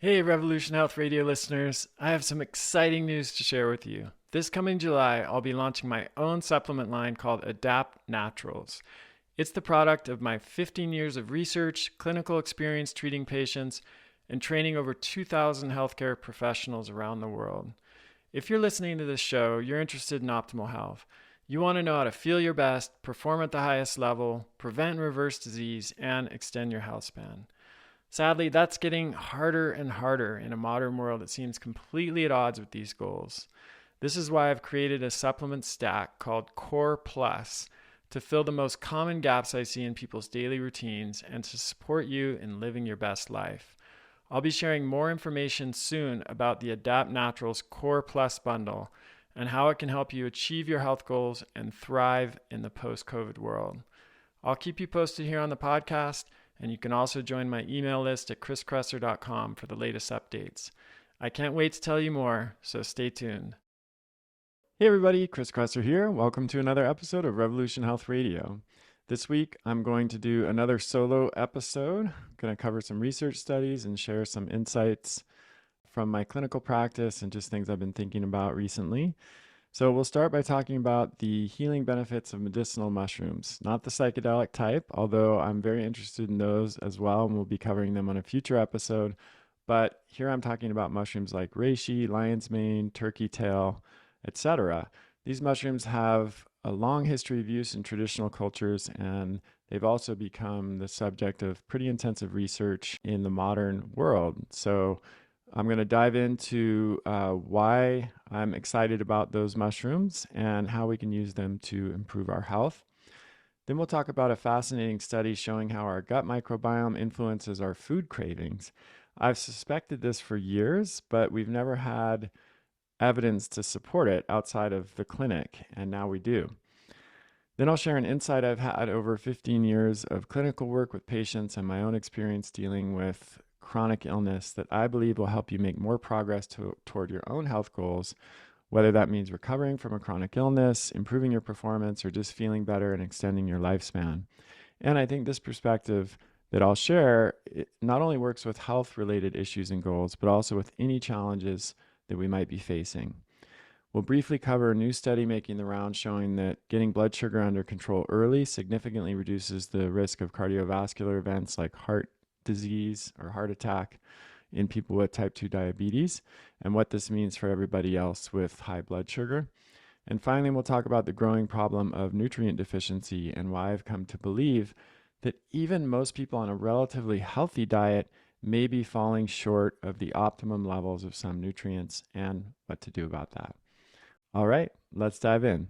Hey, Revolution Health Radio listeners. I have some exciting news to share with you. This coming July, I'll be launching my own supplement line called Adapt Naturals. It's the product of my 15 years of research, clinical experience treating patients, and training over 2,000 healthcare professionals around the world. If you're listening to this show, you're interested in optimal health. You want to know how to feel your best, perform at the highest level, prevent and reverse disease, and extend your health span. Sadly, that's getting harder and harder in a modern world that seems completely at odds with these goals. This is why I've created a supplement stack called Core Plus to fill the most common gaps I see in people's daily routines and to support you in living your best life. I'll be sharing more information soon about the Adapt Naturals Core Plus bundle and how it can help you achieve your health goals and thrive in the post-COVID world. I'll keep you posted here on the podcast, and you can also join my email list at kresser.com for the latest updates. I can't wait to tell you more, so stay tuned. Hey everybody, Chris Kresser here. Welcome to another episode of Revolution Health Radio. This week, I'm going to do another solo episode. I'm going to cover some research studies and share some insights from my clinical practice and just things I've been thinking about recently. So we'll start by talking about the healing benefits of medicinal mushrooms, not the psychedelic type, although I'm very interested in those as well, and we'll be covering them on a future episode. But here I'm talking about mushrooms like reishi, lion's mane, turkey tail, etc. These mushrooms have a long history of use in traditional cultures, and they've also become the subject of pretty intensive research in the modern world. So I'm going to dive into why I'm excited about those mushrooms and how we can use them to improve our health. Then we'll talk about a fascinating study showing how our gut microbiome influences our food cravings. I've suspected this for years, but we've never had evidence to support it outside of the clinic, and now we do. Then I'll share an insight I've had over 15 years of clinical work with patients and my own experience dealing with chronic illness that I believe will help you make more progress toward your own health goals, whether that means recovering from a chronic illness, improving your performance, or just feeling better and extending your lifespan. And I think this perspective that I'll share, it not only works with health-related issues and goals, but also with any challenges that we might be facing. We'll briefly cover a new study making the rounds showing that getting blood sugar under control early significantly reduces the risk of cardiovascular events like heart disease or heart attack in people with type 2 diabetes, and what this means for everybody else with high blood sugar. And finally, we'll talk about the growing problem of nutrient deficiency and why I've come to believe that even most people on a relatively healthy diet may be falling short of the optimum levels of some nutrients and what to do about that. All right, let's dive in.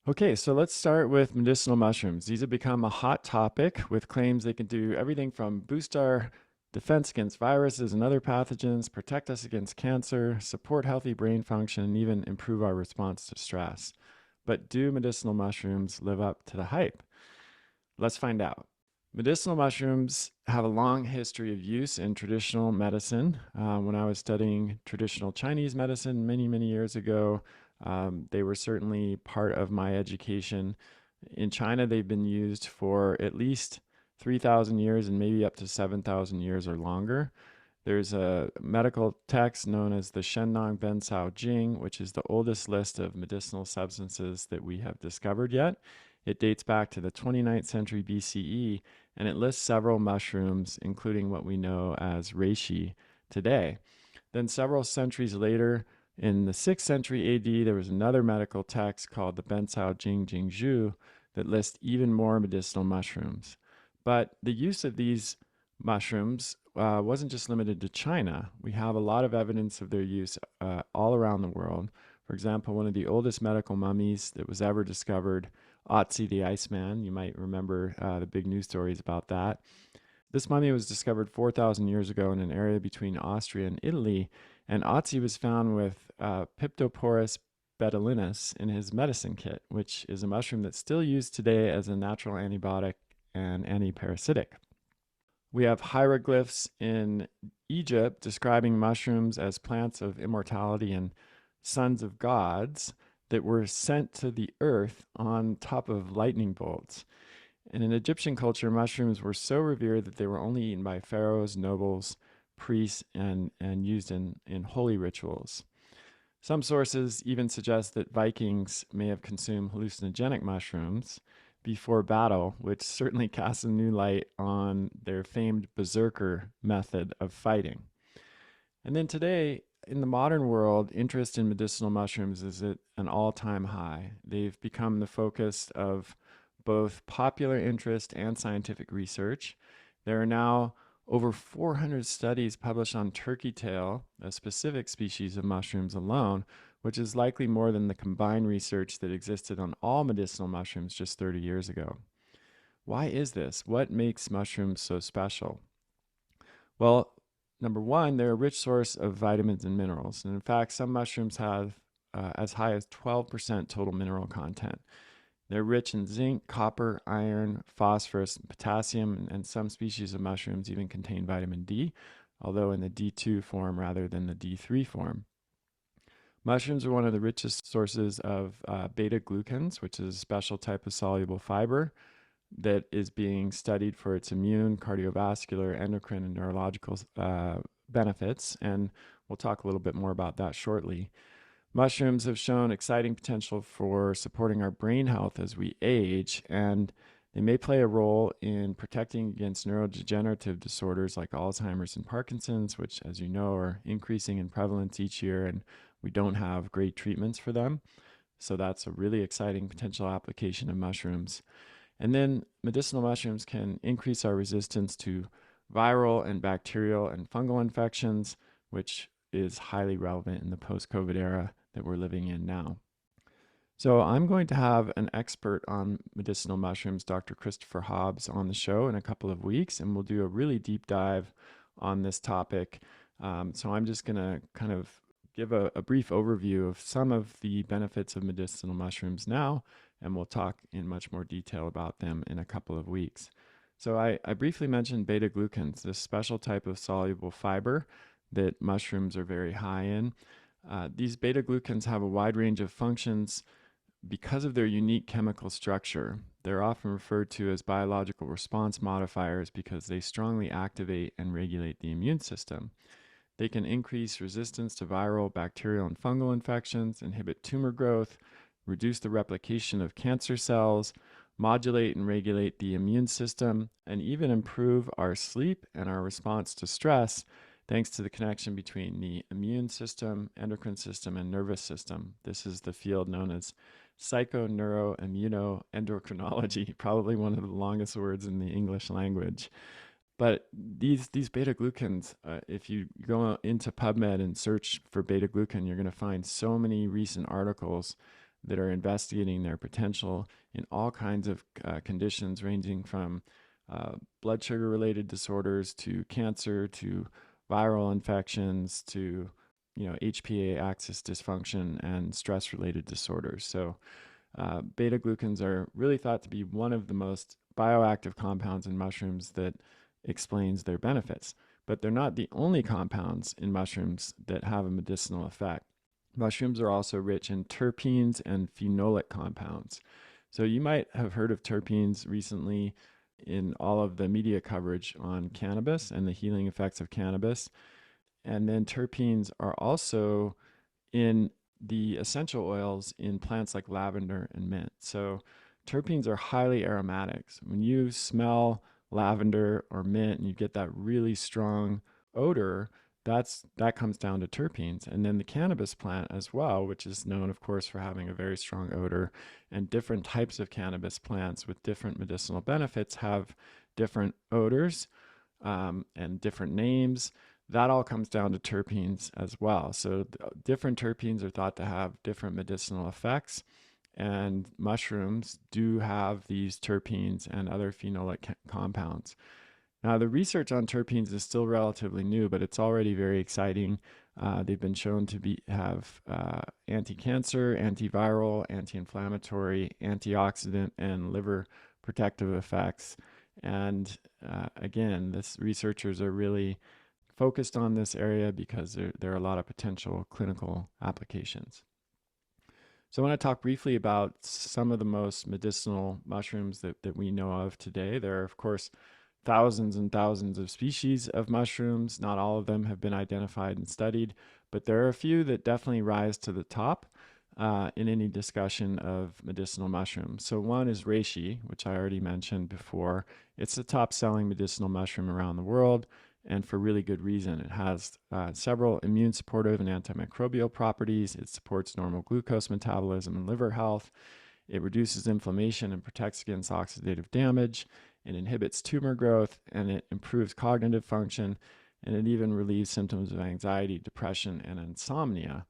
Okay, so let's start with medicinal mushrooms. These have become a hot topic with claims they can do everything from boost our defense against viruses and other pathogens, protect us against cancer, support healthy brain function, and even improve our response to stress. But do medicinal mushrooms live up to the hype? Let's find out. Medicinal mushrooms have a long history of use in traditional medicine. When I was studying traditional Chinese medicine many, many years ago, they were certainly part of my education. In China, they've been used for at least 3,000 years and maybe up to 7,000 years or longer. There's a medical text known as the Shennong Bencao Jing, which is the oldest list of medicinal substances that we have discovered yet. It dates back to the 29th century BCE, and it lists several mushrooms, including what we know as reishi today. Then several centuries later, in the 6th century AD, there was another medical text called the Bencao Jing Jingzhu that lists even more medicinal mushrooms. But the use of these mushrooms wasn't just limited to China. We have a lot of evidence of their use all around the world. For example, one of the oldest medical mummies that was ever discovered, Otzi the Iceman, you might remember the big news stories about that. This mummy was discovered 4,000 years ago in an area between Austria and Italy, and Otzi was found with Piptoporus betulinus in his medicine kit, which is a mushroom that's still used today as a natural antibiotic and antiparasitic. We have hieroglyphs in Egypt describing mushrooms as plants of immortality and sons of gods that were sent to the earth on top of lightning bolts. And in Egyptian culture, mushrooms were so revered that they were only eaten by pharaohs, nobles, priests and used in holy rituals. Some sources even suggest that Vikings may have consumed hallucinogenic mushrooms before battle, which certainly casts a new light on their famed berserker method of fighting. And then today, in the modern world, interest in medicinal mushrooms is at an all-time high. They've become the focus of both popular interest and scientific research. There are now over 400 studies published on turkey tail, a specific species of mushrooms alone, which is likely more than the combined research that existed on all medicinal mushrooms just 30 years ago. Why is this? What makes mushrooms so special? Well, number one, they're a rich source of vitamins and minerals. And in fact, some mushrooms have as high as 12% total mineral content. They're rich in zinc, copper, iron, phosphorus, and potassium, and some species of mushrooms even contain vitamin D, although in the D2 form rather than the D3 form. Mushrooms are one of the richest sources of beta-glucans, which is a special type of soluble fiber that is being studied for its immune, cardiovascular, endocrine, and neurological benefits, and we'll talk a little bit more about that shortly. Mushrooms have shown exciting potential for supporting our brain health as we age, and they may play a role in protecting against neurodegenerative disorders like Alzheimer's and Parkinson's, which, as you know, are increasing in prevalence each year, and we don't have great treatments for them. So that's a really exciting potential application of mushrooms. And then medicinal mushrooms can increase our resistance to viral and bacterial and fungal infections, which is highly relevant in the post-COVID era that we're living in now. So I'm going to have an expert on medicinal mushrooms, Dr. Christopher Hobbs, on the show in a couple of weeks, and we'll do a really deep dive on this topic. So I'm just going to kind of give a brief overview of some of the benefits of medicinal mushrooms now, and we'll talk in much more detail about them in a couple of weeks. So I briefly mentioned beta-glucans, this special type of soluble fiber that mushrooms are very high in. These beta-glucans have a wide range of functions because of their unique chemical structure. They're often referred to as biological response modifiers because they strongly activate and regulate the immune system. They can increase resistance to viral, bacterial, and fungal infections, inhibit tumor growth, reduce the replication of cancer cells, modulate and regulate the immune system, and even improve our sleep and our response to stress, thanks to the connection between the immune system, endocrine system, and nervous system. This is the field known as psychoneuroimmunoendocrinology, probably one of the longest words in the English language. But these beta-glucans, if you go into PubMed and search for beta-glucan, you're going to find so many recent articles that are investigating their potential in all kinds of conditions, ranging from blood sugar-related disorders to cancer to viral infections to HPA axis dysfunction and stress-related disorders. So beta-glucans are really thought to be one of the most bioactive compounds in mushrooms that explains their benefits. But they're not the only compounds in mushrooms that have a medicinal effect. Mushrooms are also rich in terpenes and phenolic compounds. So you might have heard of terpenes recently in all of the media coverage on cannabis and the healing effects of cannabis. And then terpenes are also in the essential oils in plants like lavender and mint. So terpenes are highly aromatics. When you smell lavender or mint and you get that really strong odor, that comes down to terpenes. And then the cannabis plant as well, which is known, of course, for having a very strong odor, and different types of cannabis plants with different medicinal benefits have different odors and different names. That all comes down to terpenes as well. So different terpenes are thought to have different medicinal effects, and mushrooms do have these terpenes and other phenolic compounds. Now, the research on terpenes is still relatively new, but it's already very exciting. They've been shown to have anti-cancer, antiviral, anti-inflammatory, antioxidant, and liver protective effects. And again, researchers are really focused on this area because there are a lot of potential clinical applications. So I want to talk briefly about some of the most medicinal mushrooms that we know of today. There are, of course, thousands and thousands of species of mushrooms. Not all of them have been identified and studied, but there are a few that definitely rise to the top in any discussion of medicinal mushrooms. So one is reishi, which I already mentioned before. It's the top selling medicinal mushroom around the world, and for really good reason. It has several immune supportive and antimicrobial properties. It supports normal glucose metabolism and liver health. It reduces inflammation and protects against oxidative damage. It inhibits tumor growth, and it improves cognitive function, and it even relieves symptoms of anxiety, depression, and insomnia,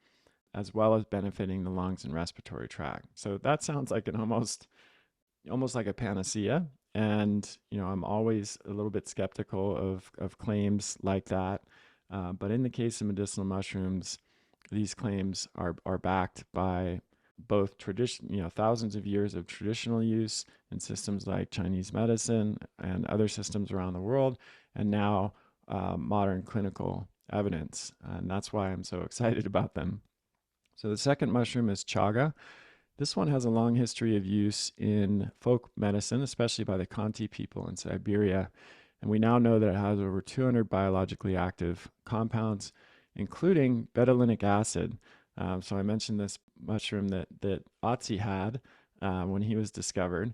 as well as benefiting the lungs and respiratory tract. So that sounds like an almost like a panacea. And I'm always a little bit skeptical of claims like that. But in the case of medicinal mushrooms, these claims are backed by both tradition, thousands of years of traditional use in systems like Chinese medicine and other systems around the world, and now modern clinical evidence. And that's why I'm so excited about them. So the second mushroom is chaga. This one has a long history of use in folk medicine, especially by the Khanty people in Siberia. And we now know that it has over 200 biologically active compounds, including betulinic acid. So I mentioned this mushroom that Otzi had when he was discovered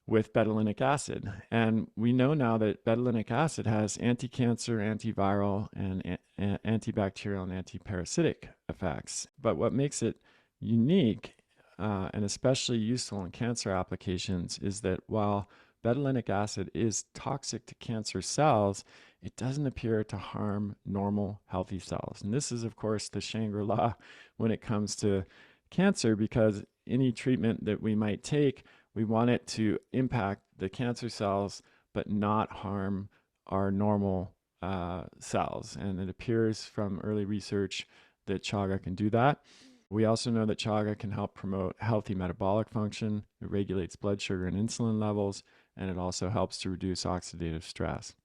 with betulinic acid. And we know now that betulinic acid has anti-cancer, antiviral, and antibacterial and antiparasitic effects. But what makes it unique and especially useful in cancer applications is that while betulinic acid is toxic to cancer cells, it doesn't appear to harm normal healthy cells. And this is, of course, the Shangri-La when it comes to cancer, because any treatment that we might take, we want it to impact the cancer cells but not harm our normal cells. And it appears from early research that chaga can do that. We also know that chaga can help promote healthy metabolic function. It regulates blood sugar and insulin levels, and it also helps to reduce oxidative stress.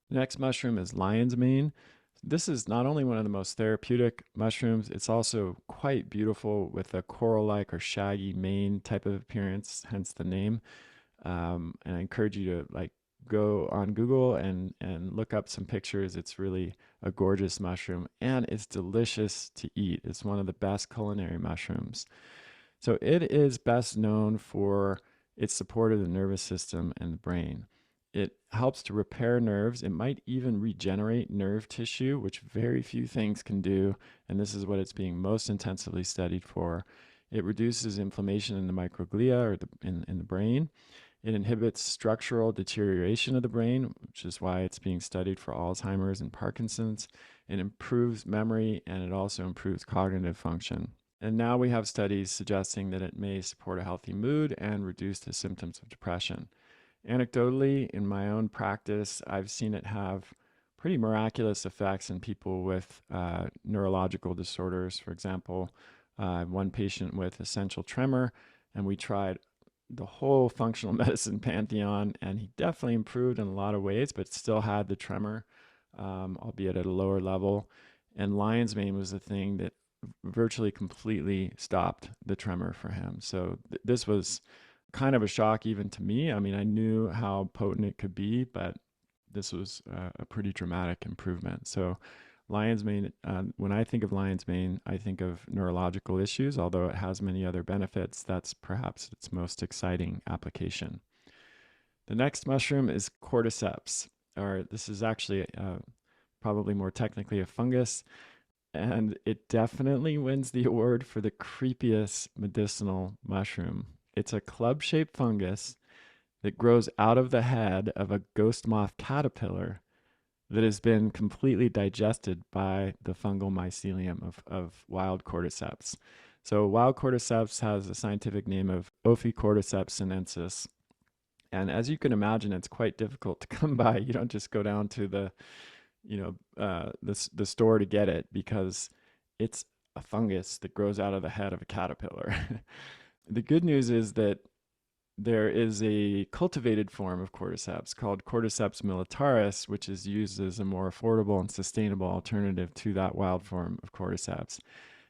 The next mushroom is lion's mane. This is not only one of the most therapeutic mushrooms, it's also quite beautiful with a coral-like or shaggy mane type of appearance, hence the name. And I encourage you to go on Google and look up some pictures. It's really a gorgeous mushroom, and it's delicious to eat. It's one of the best culinary mushrooms. So it is best known for its support of the nervous system and the brain. It helps to repair nerves. It might even regenerate nerve tissue, which very few things can do, and this is what it's being most intensively studied for. It reduces inflammation in the microglia, or in the brain. It inhibits structural deterioration of the brain, which is why it's being studied for Alzheimer's and Parkinson's. It improves memory, and it also improves cognitive function. And now we have studies suggesting that it may support a healthy mood and reduce the symptoms of depression. Anecdotally, in my own practice, I've seen it have pretty miraculous effects in people with neurological disorders. For example, I have one patient with essential tremor, and we tried the whole functional medicine pantheon, and he definitely improved in a lot of ways, but still had the tremor, albeit at a lower level. And lion's mane was the thing that virtually completely stopped the tremor for him. So this was kind of a shock even to me. I mean, I knew how potent it could be, but this was a pretty dramatic improvement. So lion's mane, when I think of lion's mane, I think of neurological issues, although it has many other benefits. That's perhaps its most exciting application. The next mushroom is cordyceps, or this is actually probably more technically a fungus, and it definitely wins the award for the creepiest medicinal mushroom. It's a club-shaped fungus that grows out of the head of a ghost moth caterpillar that has been completely digested by the fungal mycelium of wild cordyceps. So wild cordyceps has a scientific name of Ophiocordyceps sinensis. And as you can imagine, it's quite difficult to come by. You don't just go down to the store to get it, because it's a fungus that grows out of the head of a caterpillar. The good news is that there is a cultivated form of cordyceps called Cordyceps militaris, which is used as a more affordable and sustainable alternative to that wild form of cordyceps.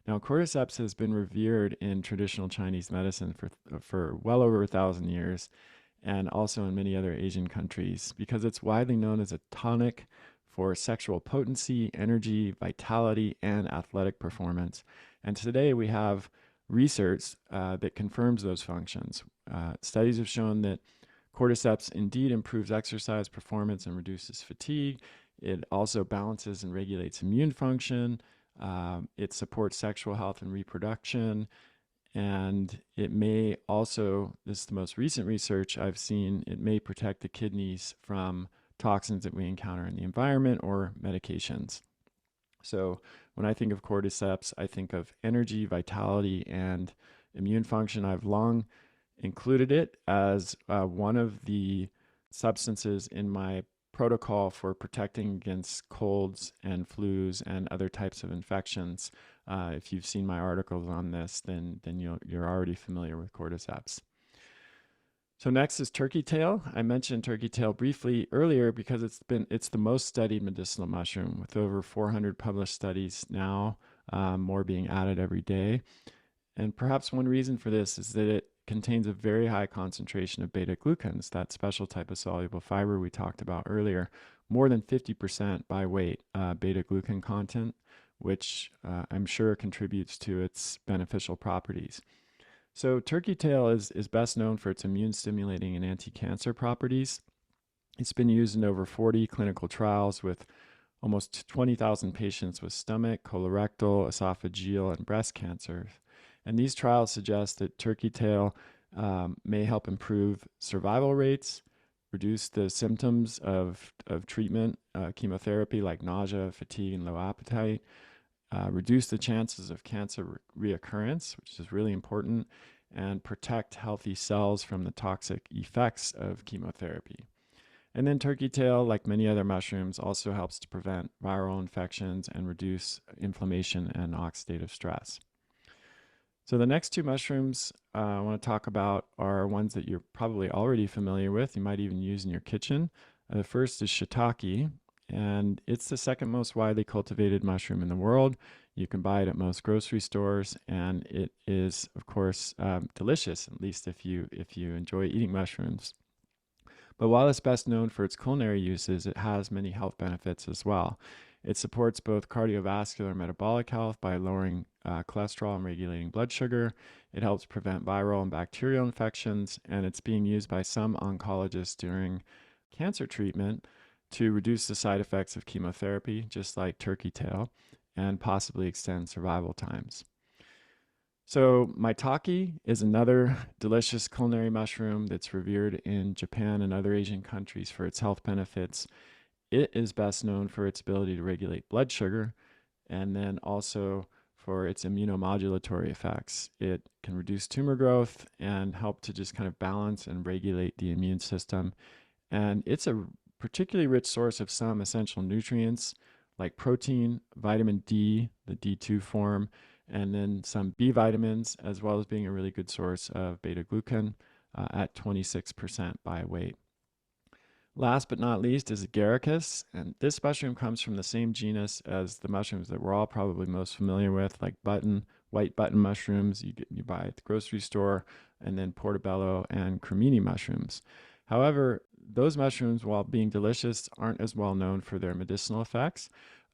Now, cordyceps has been revered in traditional Chinese medicine for well over 1,000 years, and also in many other Asian countries because it's widely known as a tonic for sexual potency, energy, vitality, and athletic performance. And today we have research that confirms those functions. Studies have shown that cordyceps indeed improves exercise performance and reduces fatigue. It also balances and regulates immune function. It supports sexual health and reproduction. And it may also, this is the most recent research I've seen, it may protect the kidneys from toxins that we encounter in the environment or medications. So when I think of cordyceps, I think of energy, vitality, and immune function. I've long included it as one of the substances in my protocol for protecting against colds and flus and other types of infections. If you've seen my articles on this, then you're already familiar with cordyceps. So next is turkey tail. I mentioned turkey tail briefly earlier because it's the most studied medicinal mushroom with over 400 published studies now, more being added every day. And perhaps one reason for this is that it contains a very high concentration of beta-glucans, that special type of soluble fiber we talked about earlier, more than 50% by weight beta-glucan content, which I'm sure contributes to its beneficial properties. So turkey tail is best known for its immune stimulating and anti-cancer properties. It's been used in over 40 clinical trials with almost 20,000 patients with stomach, colorectal, esophageal, and breast cancer. And these trials suggest that turkey tail may help improve survival rates, reduce the symptoms of treatment, chemotherapy like nausea, fatigue, and low appetite, reduce the chances of cancer reoccurrence, which is really important, and protect healthy cells from the toxic effects of chemotherapy. And then turkey tail, like many other mushrooms, also helps to prevent viral infections and reduce inflammation and oxidative stress. So the next two mushrooms I want to talk about are ones that you're probably already familiar with. You might even use in your kitchen. The first is shiitake, and it's the second most widely cultivated mushroom in the world. You can buy it at most grocery stores, and it is, of course, delicious, at least if you enjoy eating mushrooms. But while it's best known for its culinary uses, it has many health benefits as well. It supports both cardiovascular and metabolic health by lowering cholesterol and regulating blood sugar. It helps prevent viral and bacterial infections, and it's being used by some oncologists during cancer treatment to reduce the side effects of chemotherapy, just like turkey tail, and possibly extend survival times. So maitake is another delicious culinary mushroom that's revered in Japan and other Asian countries for its health benefits. It is best known for its ability to regulate blood sugar and then also for its immunomodulatory effects. It can reduce tumor growth and help to just kind of balance and regulate the immune system. And it's a particularly rich source of some essential nutrients like protein, vitamin D, the D2 form, and then some B vitamins, as well as being a really good source of beta-glucan at 26% by weight. Last but not least is agaricus, and this mushroom comes from the same genus as the mushrooms that we're all probably most familiar with, like white button mushrooms you buy at the grocery store, and then portobello and cremini mushrooms. However, those mushrooms, while being delicious, aren't as well known for their medicinal effects.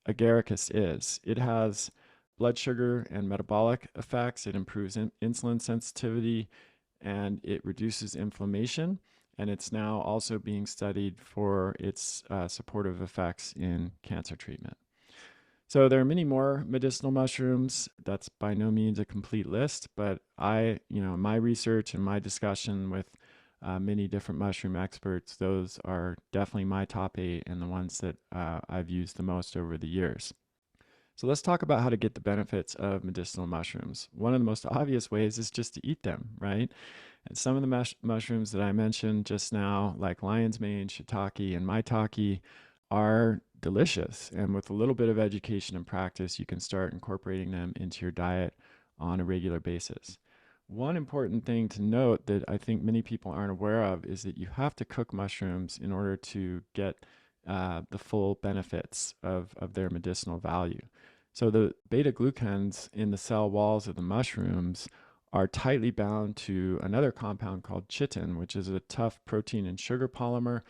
Agaricus is. It has blood sugar and metabolic effects. It improves insulin sensitivity, and it reduces inflammation. And it's now also being studied for its supportive effects in cancer treatment. So there are many more medicinal mushrooms. That's by no means a complete list, but my research and my discussion with many different mushroom experts, those are definitely my top 8 and the ones that I've used the most over the years. So let's talk about how to get the benefits of medicinal mushrooms. One of the most obvious ways is just to eat them, right? And some of the mushrooms that I mentioned just now, like lion's mane, shiitake, and maitake, are delicious. And with a little bit of education and practice, you can start incorporating them into your diet on a regular basis. One important thing to note that I think many people aren't aware of is that you have to cook mushrooms in order to get the full benefits of their medicinal value. So the beta-glucans in the cell walls of the mushrooms are tightly bound to another compound called chitin, which is a tough protein and sugar polymer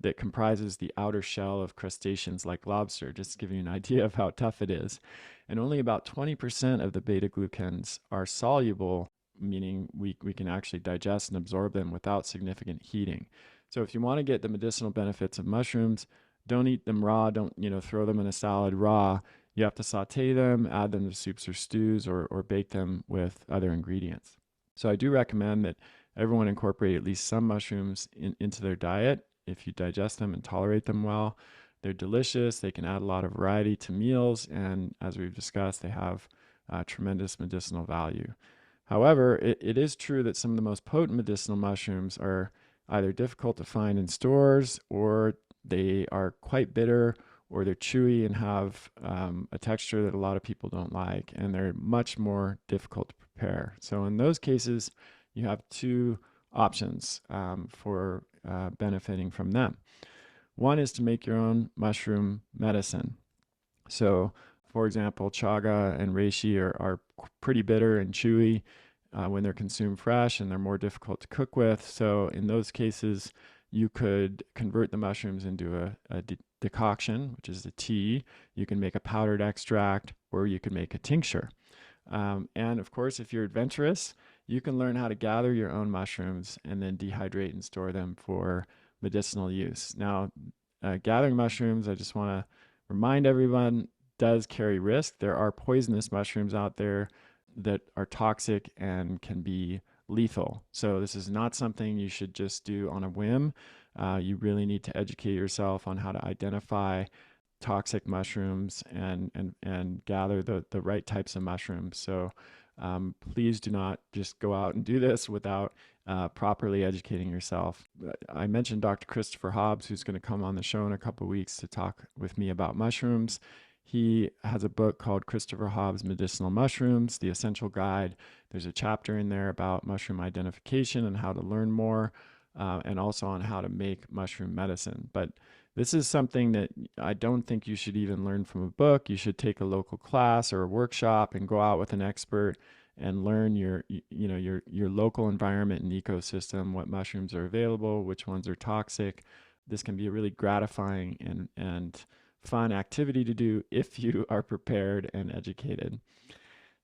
that comprises the outer shell of crustaceans like lobster, just to give you an idea of how tough it is. And only about 20% of the beta glucans are soluble, meaning we can actually digest and absorb them without significant heating. So if you want to get the medicinal benefits of mushrooms, don't eat them raw. Don't, throw them in a salad raw. You have to saute them, add them to soups or stews, or bake them with other ingredients. So I do recommend that everyone incorporate at least some mushrooms into their diet if you digest them and tolerate them well. They're delicious. They can add a lot of variety to meals. And as we've discussed, they have tremendous medicinal value. However, it is true that some of the most potent medicinal mushrooms are either difficult to find in stores, or they are quite bitter, or they're chewy and have a texture that a lot of people don't like, and they're much more difficult to prepare. So in those cases, you have two options for benefiting from them. One is to make your own mushroom medicine. So, for example, chaga and reishi are pretty bitter and chewy when they're consumed fresh, and they're more difficult to cook with. So in those cases, you could convert the mushrooms into a decoction, which is a tea. You can make a powdered extract, or you can make a tincture. And of course, if you're adventurous, you can learn how to gather your own mushrooms and then dehydrate and store them for medicinal use. Now, gathering mushrooms, I just want to remind everyone, does carry risk. There are poisonous mushrooms out there that are toxic and can be lethal. So this is not something you should just do on a whim. You really need to educate yourself on how to identify toxic mushrooms and gather the right types of mushrooms. So please do not just go out and do this without properly educating yourself. I mentioned Dr. Christopher Hobbs, who's going to come on the show in a couple of weeks to talk with me about mushrooms. He has a book called Christopher Hobbs' Medicinal Mushrooms, The Essential Guide. There's a chapter in there about mushroom identification and how to learn more, and also on how to make mushroom medicine. But this is something that I don't think you should even learn from a book. You should take a local class or a workshop and go out with an expert and learn your local environment and ecosystem, what mushrooms are available, which ones are toxic. This can be a really gratifying and fun activity to do if you are prepared and educated.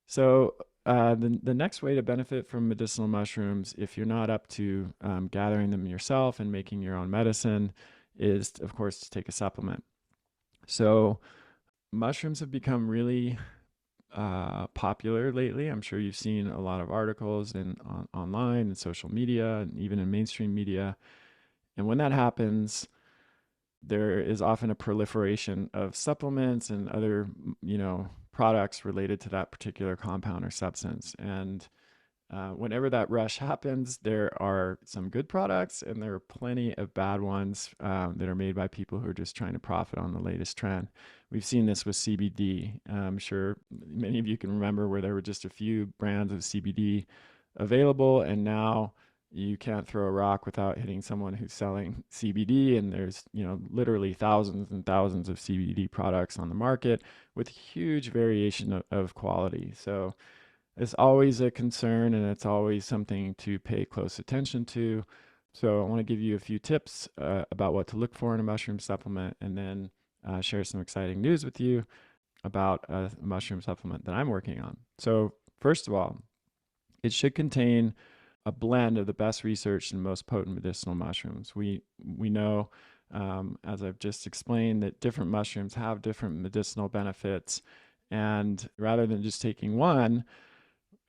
So the next way to benefit from medicinal mushrooms, if you're not up to gathering them yourself and making your own medicine, is, of course, to take a supplement. So mushrooms have become really popular lately. I'm sure you've seen a lot of articles online and social media and even in mainstream media. And when that happens, there is often a proliferation of supplements and other, products related to that particular compound or substance. And whenever that rush happens, there are some good products and there are plenty of bad ones that are made by people who are just trying to profit on the latest trend. We've seen this with CBD. I'm sure many of you can remember where there were just a few brands of CBD available, and now you can't throw a rock without hitting someone who's selling CBD, and there's literally thousands and thousands of CBD products on the market with huge variation of quality. So it's always a concern, and it's always something to pay close attention to. So I want to give you a few tips about what to look for in a mushroom supplement, and then share some exciting news with you about a mushroom supplement that I'm working on. So first of all, it should contain a blend of the best researched and most potent medicinal mushrooms. We know, as I've just explained, that different mushrooms have different medicinal benefits, and rather than just taking one,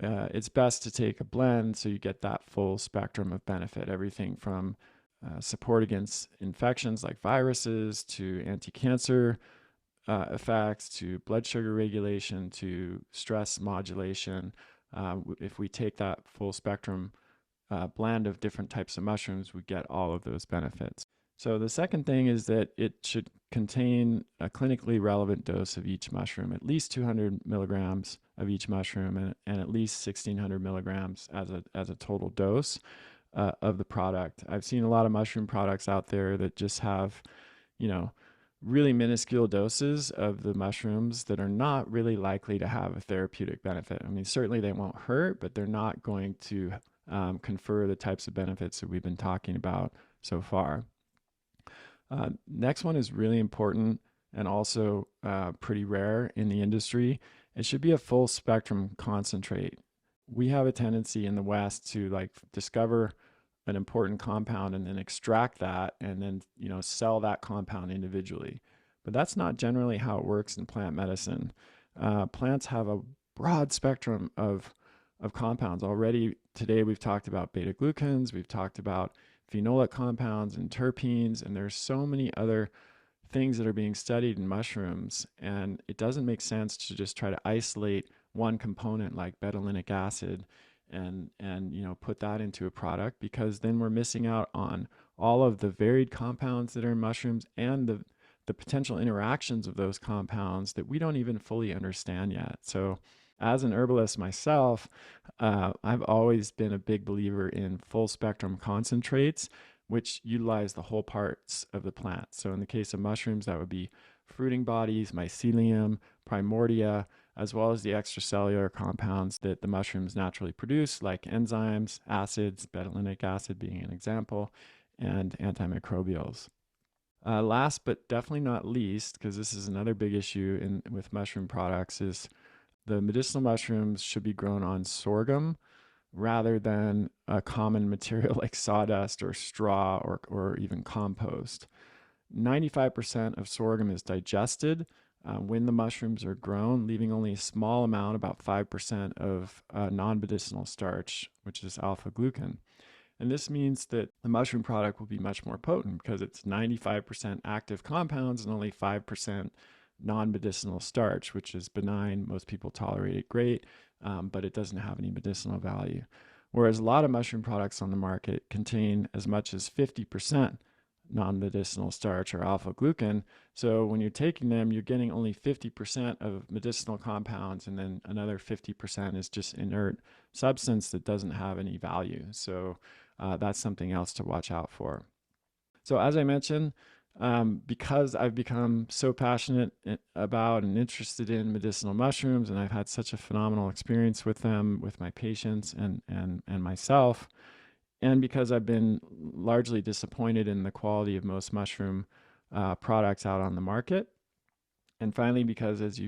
it's best to take a blend so you get that full spectrum of benefit, everything from support against infections like viruses to anti-cancer effects to blood sugar regulation to stress modulation. If we take that full spectrum blend of different types of mushrooms, we get all of those benefits. So the second thing is that it should contain a clinically relevant dose of each mushroom, at least 200 milligrams of each mushroom, and at least 1,600 milligrams as a total dose of the product. I've seen a lot of mushroom products out there that just have, really minuscule doses of the mushrooms that are not really likely to have a therapeutic benefit. I mean, certainly they won't hurt, but they're not going to confer the types of benefits that we've been talking about so far. Next one is really important and also pretty rare in the industry. It should be a full spectrum concentrate. We have a tendency in the West to like discover an important compound and then extract that and then sell that compound individually. But that's not generally how it works in plant medicine. Plants have a broad spectrum of compounds. Already today we've talked about beta glucans, we've talked about phenolic compounds and terpenes, and there's so many other things that are being studied in mushrooms, and it doesn't make sense to just try to isolate one component like betulinic acid and put that into a product, because then we're missing out on all of the varied compounds that are in mushrooms and the potential interactions of those compounds that we don't even fully understand yet. So as an herbalist myself, I've always been a big believer in full spectrum concentrates, which utilize the whole parts of the plant. So in the case of mushrooms, that would be fruiting bodies, mycelium, primordia, as well as the extracellular compounds that the mushrooms naturally produce, like enzymes, acids, betulinic acid being an example, and antimicrobials. Last but definitely not least, because this is another big issue with mushroom products, is the medicinal mushrooms should be grown on sorghum rather than a common material like sawdust or straw or even compost. 95% of sorghum is digested when the mushrooms are grown, leaving only a small amount, about 5% of non-medicinal starch, which is alpha glucan. And this means that the mushroom product will be much more potent because it's 95% active compounds and only 5% non-medicinal starch, which is benign. Most people tolerate it great, but it doesn't have any medicinal value. Whereas a lot of mushroom products on the market contain as much as 50% non-medicinal starch or alpha glucan. So when you're taking them, you're getting only 50% of medicinal compounds, and then another 50% is just inert substance that doesn't have any value. So that's something else to watch out for. So as I mentioned, because I've become so passionate about and interested in medicinal mushrooms, and I've had such a phenomenal experience with them, with my patients and myself, and because I've been largely disappointed in the quality of most mushroom products out on the market, and finally, because as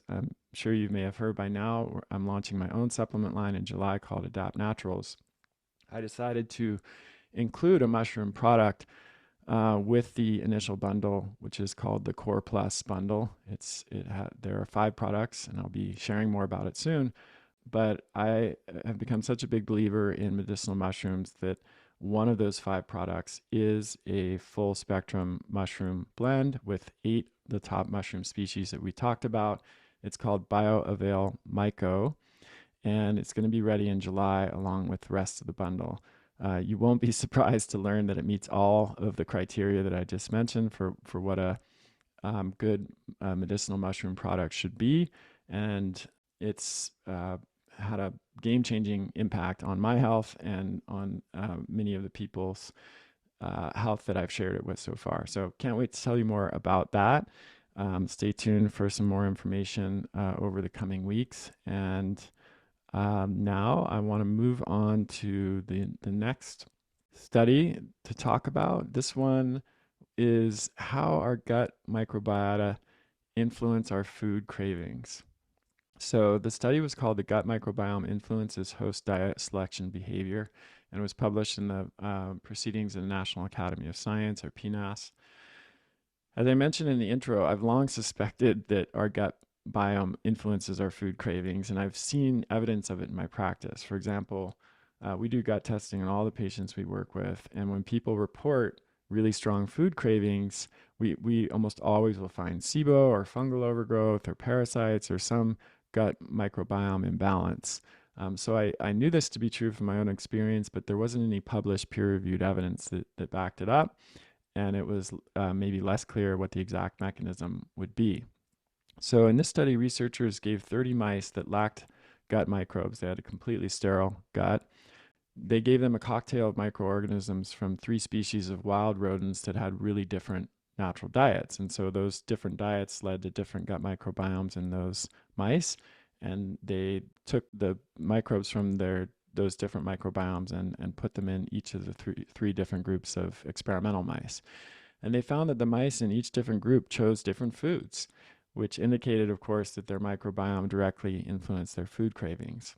I'm sure you may have heard by now, I'm launching my own supplement line in July called Adapt Naturals. I decided to include a mushroom product with the initial bundle, which is called the Core Plus bundle. There are 5 products, and I'll be sharing more about it soon. But I have become such a big believer in medicinal mushrooms that one of those 5 products is a full spectrum mushroom blend with 8 of the top mushroom species that we talked about. It's called BioAvail Myco, and it's going to be ready in July along with the rest of the bundle. You won't be surprised to learn that it meets all of the criteria that I just mentioned for what a good medicinal mushroom product should be. And it's had a game-changing impact on my health and on many of the people's health that I've shared it with so far. So can't wait to tell you more about that. Stay tuned for some more information over the coming weeks. And now I want to move on to the next study to talk about. This one is how our gut microbiota influence our food cravings. So the study was called The Gut Microbiome Influences Host Diet Selection Behavior, and it was published in the Proceedings of the National Academy of Science, or PNAS. As I mentioned in the intro, I've long suspected that our gut biome influences our food cravings, and I've seen evidence of it in my practice. For example, we do gut testing on all the patients we work with, and when people report really strong food cravings, we almost always will find SIBO or fungal overgrowth or parasites or some gut microbiome imbalance. So I knew this to be true from my own experience, but there wasn't any published peer-reviewed evidence that backed it up, and it was maybe less clear what the exact mechanism would be. So in this study, researchers gave 30 mice that lacked gut microbes. They had a completely sterile gut. They gave them a cocktail of microorganisms from 3 species of wild rodents that had really different natural diets. And so those different diets led to different gut microbiomes in those mice. And they took the microbes from those different microbiomes and put them in each of the three different groups of experimental mice. And they found that the mice in each different group chose different foods, which indicated, of course, that their microbiome directly influenced their food cravings.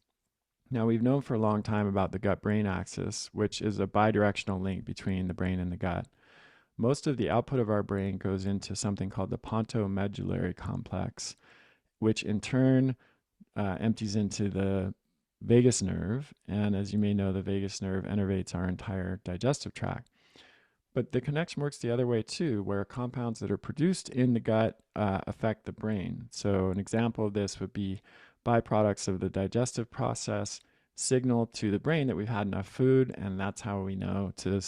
Now, we've known for a long time about the gut-brain axis, which is a bidirectional link between the brain and the gut. Most of the output of our brain goes into something called the pontomedullary complex, which in turn empties into the vagus nerve. And as you may know, the vagus nerve innervates our entire digestive tract. But the connection works the other way too, where compounds that are produced in the gut affect the brain. So an example of this would be byproducts of the digestive process signal to the brain that we've had enough food, and that's how we know to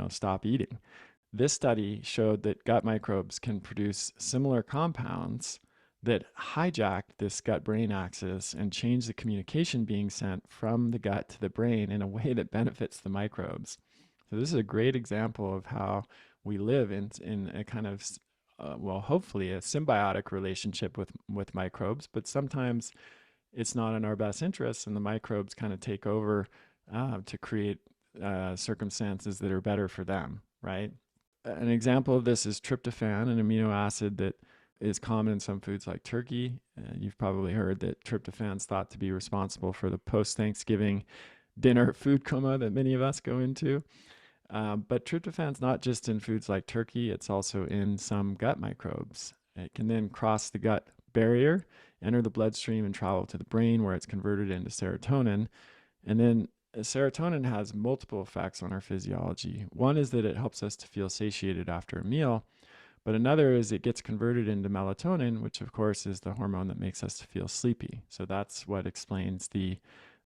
stop eating. This study showed that gut microbes can produce similar compounds that hijack this gut-brain axis and change the communication being sent from the gut to the brain in a way that benefits the microbes. So this is a great example of how we live in a kind of, hopefully a symbiotic relationship with microbes, but sometimes it's not in our best interests, and the microbes kind of take over to create circumstances that are better for them, right? An example of this is tryptophan, an amino acid that is common in some foods like turkey. You've probably heard that tryptophan is thought to be responsible for the post-Thanksgiving dinner food coma that many of us go into. But tryptophan's not just in foods like turkey, it's also in some gut microbes. It can then cross the gut barrier, enter the bloodstream, and travel to the brain where it's converted into serotonin. And then serotonin has multiple effects on our physiology. One is that it helps us to feel satiated after a meal, but another is it gets converted into melatonin, which of course is the hormone that makes us feel sleepy. So that's what explains the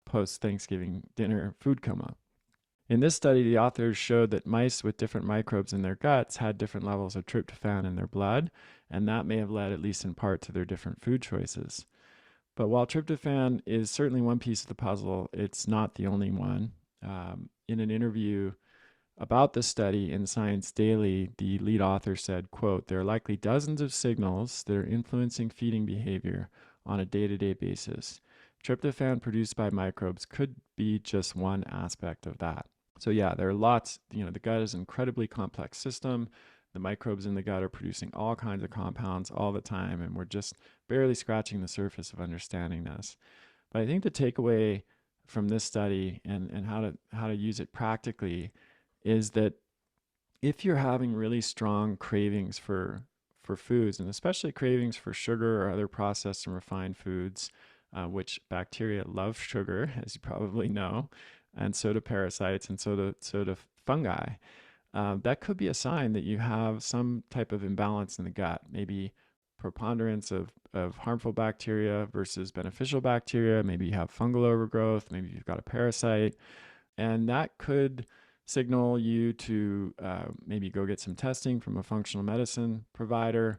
post-Thanksgiving dinner food coma. In this study, the authors showed that mice with different microbes in their guts had different levels of tryptophan in their blood, and that may have led, at least in part, to their different food choices. But while tryptophan is certainly one piece of the puzzle, it's not the only one. In an interview about the study in Science Daily, the lead author said, quote, "There are likely dozens of signals that are influencing feeding behavior on a day-to-day basis. Tryptophan produced by microbes could be just one aspect of that." So yeah, there are lots, the gut is an incredibly complex system. The microbes in the gut are producing all kinds of compounds all the time, and we're just barely scratching the surface of understanding this. But I think the takeaway from this study and how to use it practically is that if you're having really strong cravings for foods, and especially cravings for sugar or other processed and refined foods, which bacteria love sugar, as you probably know, and so do parasites, and so do fungi. That could be a sign that you have some type of imbalance in the gut, maybe preponderance of harmful bacteria versus beneficial bacteria. Maybe you have fungal overgrowth, maybe you've got a parasite, and that could signal you to maybe go get some testing from a functional medicine provider,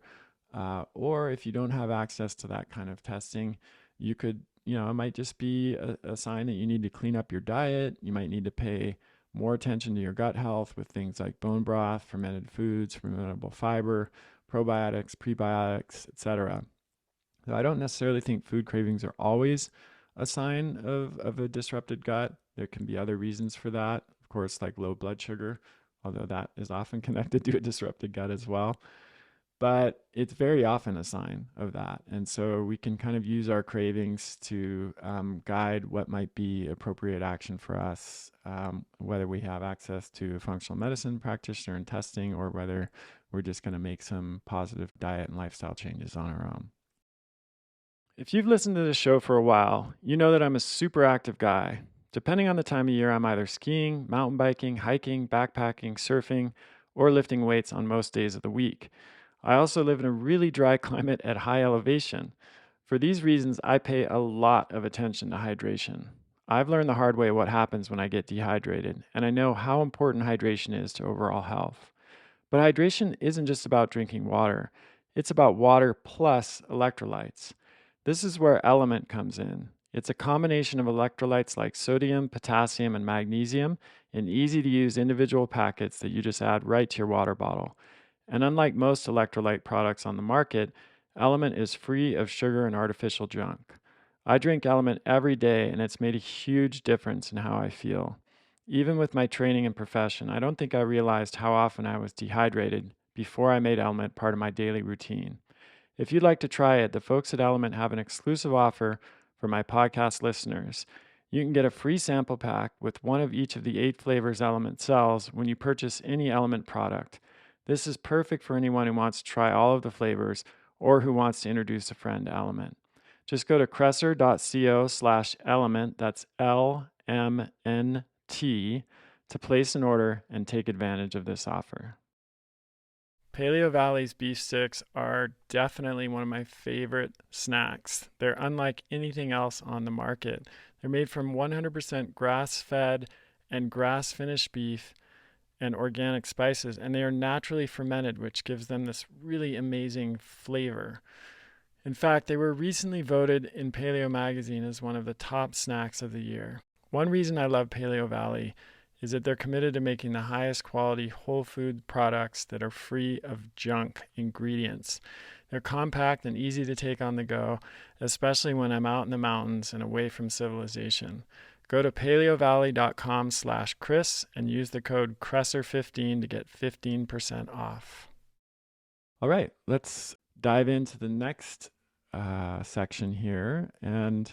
or if you don't have access to that kind of testing, you could, it might just be a sign that you need to clean up your diet. You might need to pay more attention to your gut health with things like bone broth, fermented foods, fermentable fiber, probiotics, prebiotics, etc. So I don't necessarily think food cravings are always a sign of a disrupted gut. There can be other reasons for that, of course, like low blood sugar, although that is often connected to a disrupted gut as well. But it's very often a sign of that. And so we can kind of use our cravings to guide what might be appropriate action for us, whether we have access to a functional medicine practitioner and testing, or whether we're just going to make some positive diet and lifestyle changes on our own. If you've listened to this show for a while, you know that I'm a super active guy. Depending on the time of year, I'm either skiing, mountain biking, hiking, backpacking, surfing, or lifting weights on most days of the week. I also live in a really dry climate at high elevation. For these reasons, I pay a lot of attention to hydration. I've learned the hard way what happens when I get dehydrated, and I know how important hydration is to overall health. But hydration isn't just about drinking water. It's about water plus electrolytes. This is where Element comes in. It's a combination of electrolytes like sodium, potassium, and magnesium in easy-to-use individual packets that you just add right to your water bottle. And unlike most electrolyte products on the market, Element is free of sugar and artificial junk. I drink Element every day, and it's made a huge difference in how I feel. Even with my training and profession, I don't think I realized how often I was dehydrated before I made Element part of my daily routine. If you'd like to try it, the folks at Element have an exclusive offer for my podcast listeners. You can get a free sample pack with one of each of the 8 flavors Element sells when you purchase any Element product. This is perfect for anyone who wants to try all of the flavors or who wants to introduce a friend to Element. Just go to kresser.co/element, that's LMNT, to place an order and take advantage of this offer. Paleo Valley's beef sticks are definitely one of my favorite snacks. They're unlike anything else on the market. They're made from 100% grass-fed and grass-finished beef and organic spices, and they are naturally fermented, which gives them this really amazing flavor. In fact, they were recently voted in Paleo Magazine as one of the top snacks of the year. One reason I love Paleo Valley is that they're committed to making the highest quality whole food products that are free of junk ingredients. They're compact and easy to take on the go, especially when I'm out in the mountains and away from civilization. Go to paleovalley.com/Chris and use the code Kresser15 to get 15% off. All right, let's dive into the next section here. And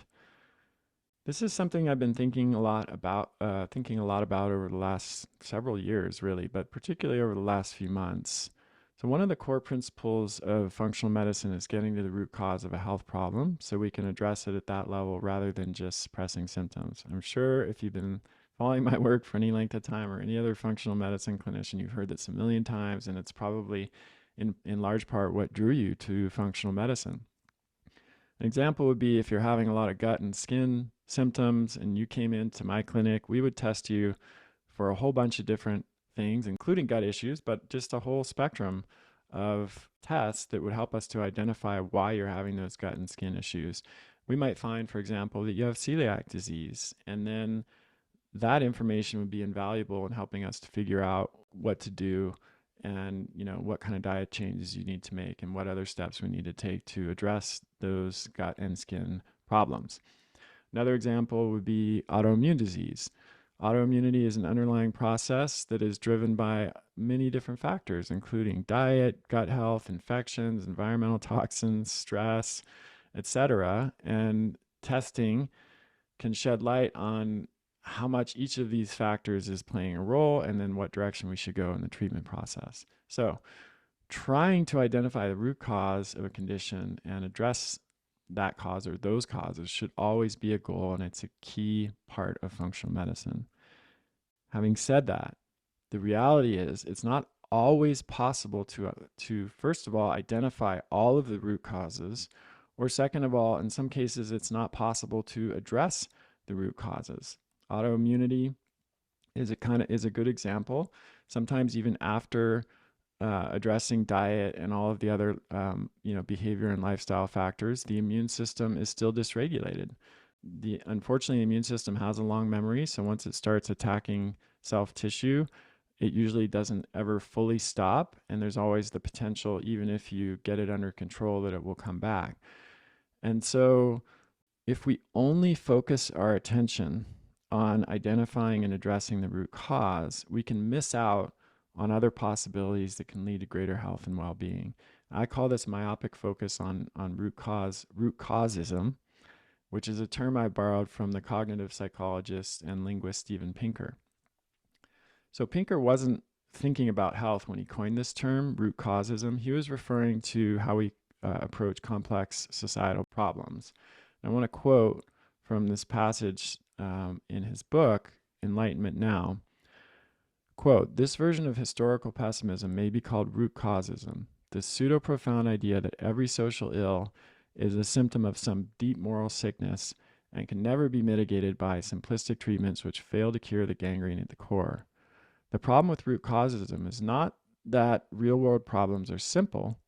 this is something I've been thinking a lot about over the last several years, really, but particularly over the last few months. So one of the core principles of functional medicine is getting to the root cause of a health problem so we can address it at that level rather than just suppressing symptoms. I'm sure if you've been following my work for any length of time or any other functional medicine clinician, you've heard this a million times, and it's probably in large part what drew you to functional medicine. An example would be if you're having a lot of gut and skin symptoms and you came into my clinic, we would test you for a whole bunch of different things, including gut issues, but just a whole spectrum of tests that would help us to identify why you're having those gut and skin issues. We might find, for example, that you have celiac disease, and then that information would be invaluable in helping us to figure out what to do and what kind of diet changes you need to make and what other steps we need to take to address those gut and skin problems. Another example would be autoimmune disease. Autoimmunity is an underlying process that is driven by many different factors, including diet, gut health, infections, environmental toxins, stress, etc. And testing can shed light on how much each of these factors is playing a role and then what direction we should go in the treatment process. So trying to identify the root cause of a condition and address that cause or those causes should always be a goal, and it's a key part of functional medicine. Having said that, the reality is it's not always possible to first of all, identify all of the root causes, or second of all, in some cases, it's not possible to address the root causes. Autoimmunity is a good example. Sometimes even after addressing diet and all of the other behavior and lifestyle factors, the immune system is still dysregulated. Unfortunately, the immune system has a long memory, so once it starts attacking self-tissue, it usually doesn't ever fully stop, and there's always the potential, even if you get it under control, that it will come back. And so if we only focus our attention on identifying and addressing the root cause, we can miss out on other possibilities that can lead to greater health and well-being. I call this myopic focus on Root-Causeism, which is a term I borrowed from the cognitive psychologist and linguist Steven Pinker. So Pinker wasn't thinking about health when he coined this term, Root-Causeism. He was referring to how we approach complex societal problems. I want to quote from this passage in his book, Enlightenment Now. Quote, "This version of historical pessimism may be called Root-Causeism, the pseudo-profound idea that every social ill is a symptom of some deep moral sickness and can never be mitigated by simplistic treatments which fail to cure the gangrene at the core. The problem with Root-Causeism is not that real-world problems are simple,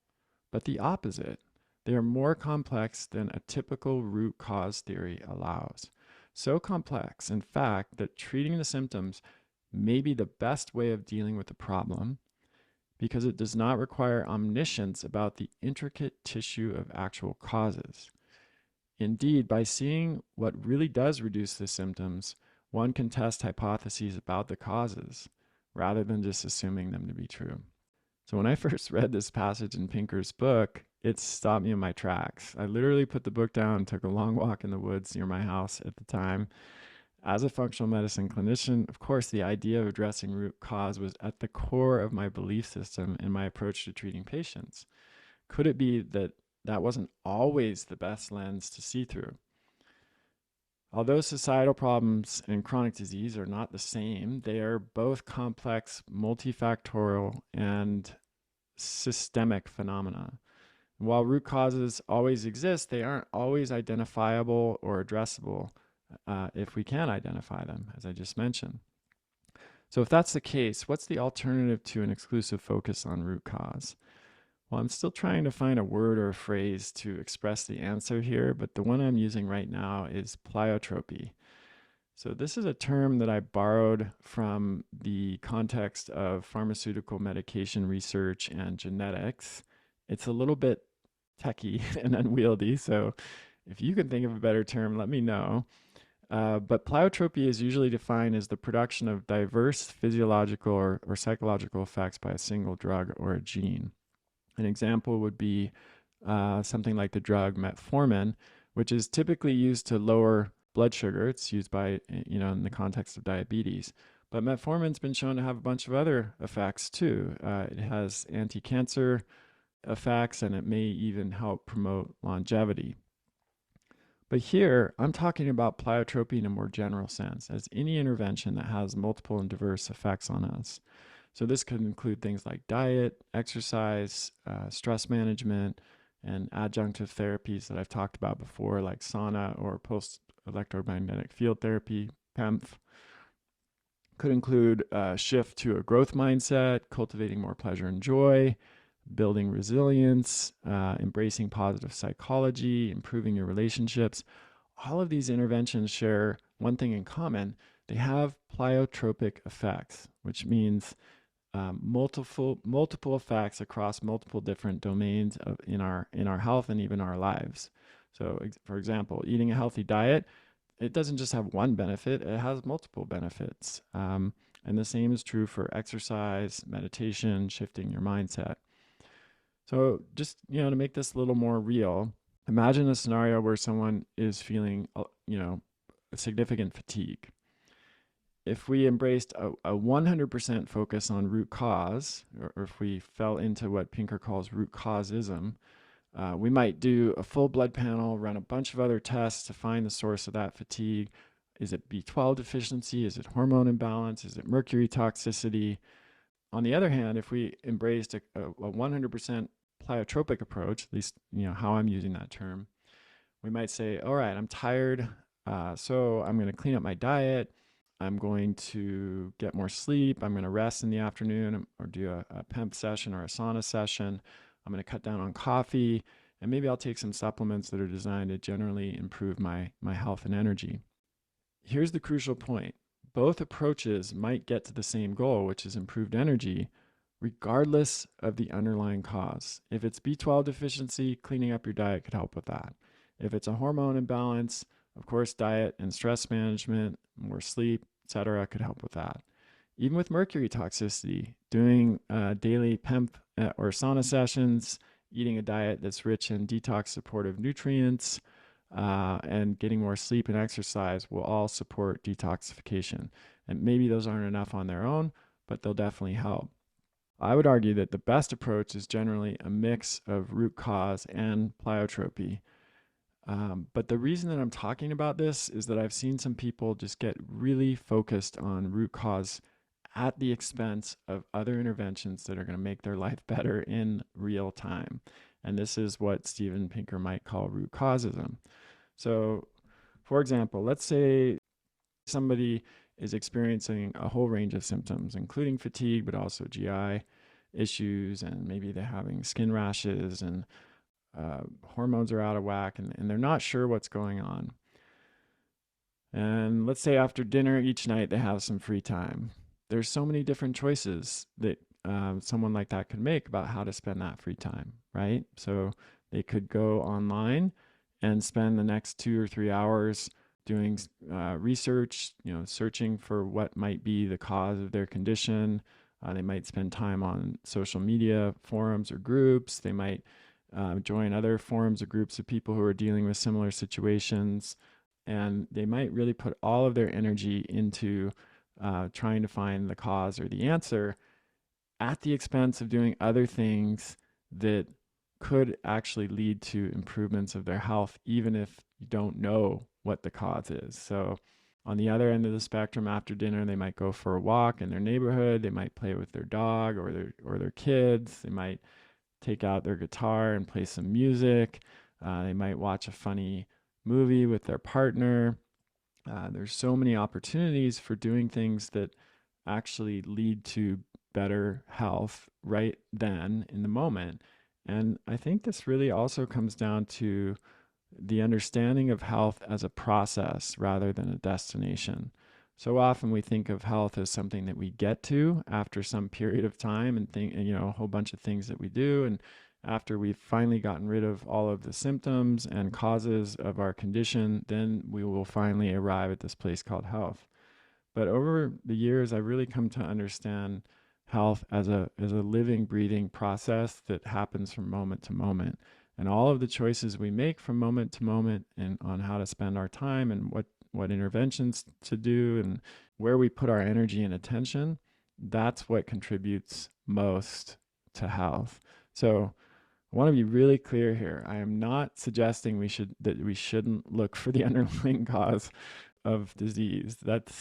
but the opposite. They are more complex than a typical root cause theory allows. So complex, in fact, that treating the symptoms may be the best way of dealing with the problem, because it does not require omniscience about the intricate tissue of actual causes. Indeed, by seeing what really does reduce the symptoms, one can test hypotheses about the causes rather than just assuming them to be true. So when I first read this passage in Pinker's book, it stopped me in my tracks. I literally put the book down and took a long walk in the woods near my house at the time. As a functional medicine clinician, of course, the idea of addressing root cause was at the core of my belief system and my approach to treating patients. Could it be that that wasn't always the best lens to see through? Although societal problems and chronic disease are not the same, they are both complex, multifactorial, and systemic phenomena. While root causes always exist, they aren't always identifiable or addressable if we can identify them, as I just mentioned. So if that's the case, what's the alternative to an exclusive focus on root cause? Well, I'm still trying to find a word or a phrase to express the answer here, but the one I'm using right now is pleiotropy. So this is a term that I borrowed from the context of pharmaceutical medication research and genetics. It's a little bit techy and unwieldy, so if you can think of a better term, let me know. But pleiotropy is usually defined as the production of diverse physiological or psychological effects by a single drug or a gene. An example would be something like the drug metformin, which is typically used to lower blood sugar. It's used by, in the context of diabetes. But metformin's been shown to have a bunch of other effects too. It has anti-cancer effects, and it may even help promote longevity. But here, I'm talking about pleiotropy in a more general sense, as any intervention that has multiple and diverse effects on us. So this could include things like diet, exercise, stress management, and adjunctive therapies that I've talked about before, like sauna or post-electromagnetic field therapy, PEMF. Could include a shift to a growth mindset, cultivating more pleasure and joy, building resilience, embracing positive psychology, improving your relationships. All of these interventions share one thing in common. They have pleiotropic effects, which means multiple effects across multiple different domains in our health and even our lives. So, for example, eating a healthy diet, it doesn't just have one benefit; it has multiple benefits. And the same is true for exercise, meditation, shifting your mindset. So, just to make this a little more real, imagine a scenario where someone is feeling, significant fatigue. If we embraced a 100% focus on root cause, or if we fell into what Pinker calls Root-Causeism, we might do a full blood panel, run a bunch of other tests to find the source of that fatigue. Is it B12 deficiency? Is it hormone imbalance? Is it mercury toxicity? On the other hand, if we embraced a 100% pleiotropic approach, at least how I'm using that term, we might say, all right, I'm tired, so I'm going to clean up my diet. I'm going to get more sleep. I'm going to rest in the afternoon or do a PEMF session or a sauna session. I'm going to cut down on coffee, and maybe I'll take some supplements that are designed to generally improve my health and energy. Here's the crucial point. Both approaches might get to the same goal, which is improved energy, regardless of the underlying cause. If it's B12 deficiency, cleaning up your diet could help with that. If it's a hormone imbalance, of course, diet and stress management, more sleep, etc., could help with that. Even with mercury toxicity, doing daily PEMF or sauna sessions, eating a diet that's rich in detox supportive nutrients, and getting more sleep and exercise will all support detoxification. And maybe those aren't enough on their own, but they'll definitely help. I would argue that the best approach is generally a mix of root cause and pleiotropy. But the reason that I'm talking about this is that I've seen some people just get really focused on root cause at the expense of other interventions that are going to make their life better in real time. And this is what Steven Pinker might call Root-Causeism. So, for example, let's say somebody is experiencing a whole range of symptoms, including fatigue, but also GI issues, and maybe they're having skin rashes and hormones are out of whack, and they're not sure what's going on. And let's say after dinner each night they have some free time. There's so many different choices that someone like that could make about how to spend that free time, right? So they could go online and spend the next 2 or 3 hours doing research, searching for what might be the cause of their condition. They might spend time on social media forums or groups. They might join other forums or groups of people who are dealing with similar situations. And they might really put all of their energy into trying to find the cause or the answer at the expense of doing other things that could actually lead to improvements of their health, even if you don't know what the cause is. So on the other end of the spectrum, after dinner, they might go for a walk in their neighborhood. They might play with their dog or their kids. They might take out their guitar and play some music. They might watch a funny movie with their partner. There's so many opportunities for doing things that actually lead to better health right then in the moment. And I think this really also comes down to the understanding of health as a process rather than a destination. So often we think of health as something that we get to after some period of time and a whole bunch of things that we do. And after we've finally gotten rid of all of the symptoms and causes of our condition, then we will finally arrive at this place called health. But over the years, I've really come to understand health as a living, breathing process that happens from moment to moment. And all of the choices we make from moment to moment and on how to spend our time and what interventions to do and where we put our energy and attention, that's what contributes most to health. So I want to be really clear here. I am not suggesting that we shouldn't look for the underlying cause of disease. That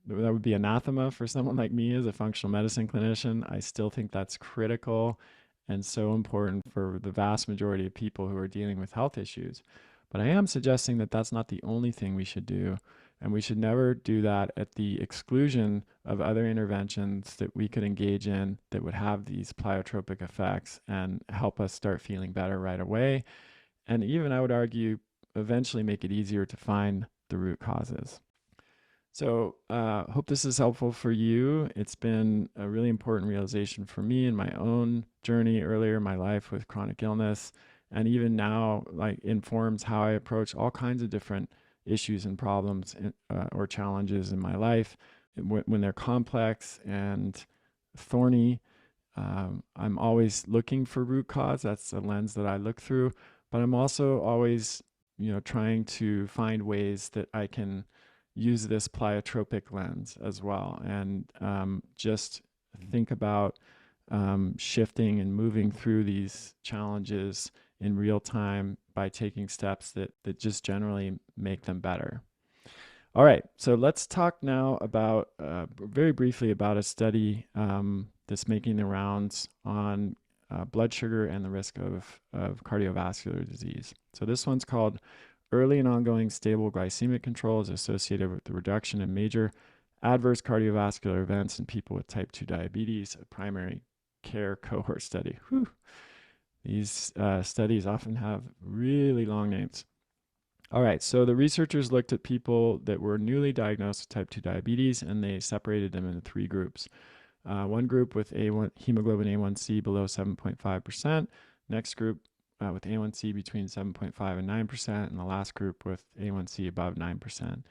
would be anathema for someone like me as a functional medicine clinician. I still think that's critical and so important for the vast majority of people who are dealing with health issues. But I am suggesting that that's not the only thing we should do. And we should never do that at the exclusion of other interventions that we could engage in that would have these pleiotropic effects and help us start feeling better right away. And even, I would argue, eventually make it easier to find the root causes. So hope this is helpful for you. It's been a really important realization for me in my own journey earlier in my life with chronic illness. And even now, informs how I approach all kinds of different issues and problems or challenges in my life. When they're complex and thorny, I'm always looking for root cause. That's a lens that I look through. But I'm also always, trying to find ways that I can use this pleiotropic lens as well, and just think about shifting and moving through these challenges in real time by taking steps that just generally make them better. All right, so let's talk now about very briefly about a study that's making the rounds on blood sugar and the risk of cardiovascular disease. So this one's called Early and Ongoing Stable Glycemic Control is Associated with the Reduction in Major Adverse Cardiovascular Events in People with Type 2 Diabetes, a Primary Care Cohort Study. Whew. These studies often have really long names. All right, so the researchers looked at people that were newly diagnosed with type 2 diabetes, and they separated them into 3 groups. One group with hemoglobin A1C below 7.5%, next group with A1C between 7.5 and 9%, and the last group with A1C above 9%.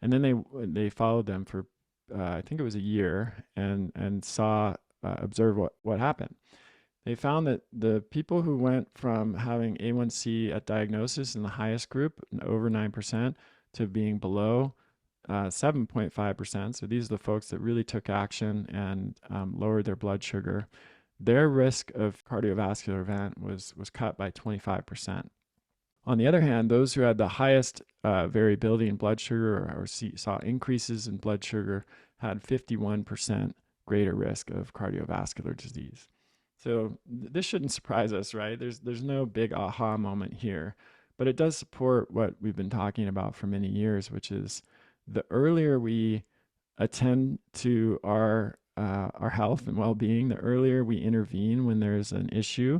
And then they followed them for, I think it was a year, and observe what happened. They found that the people who went from having A1C at diagnosis in the highest group, over 9%, to being below 7.5%, so these are the folks that really took action and lowered their blood sugar, their risk of cardiovascular event was cut by 25%. On the other hand, those who had the highest variability in blood sugar or saw increases in blood sugar had 51% greater risk of cardiovascular disease. So this shouldn't surprise us, right? There's no big aha moment here, but it does support what we've been talking about for many years, which is the earlier we attend to our health and well-being, the earlier we intervene when there's an issue,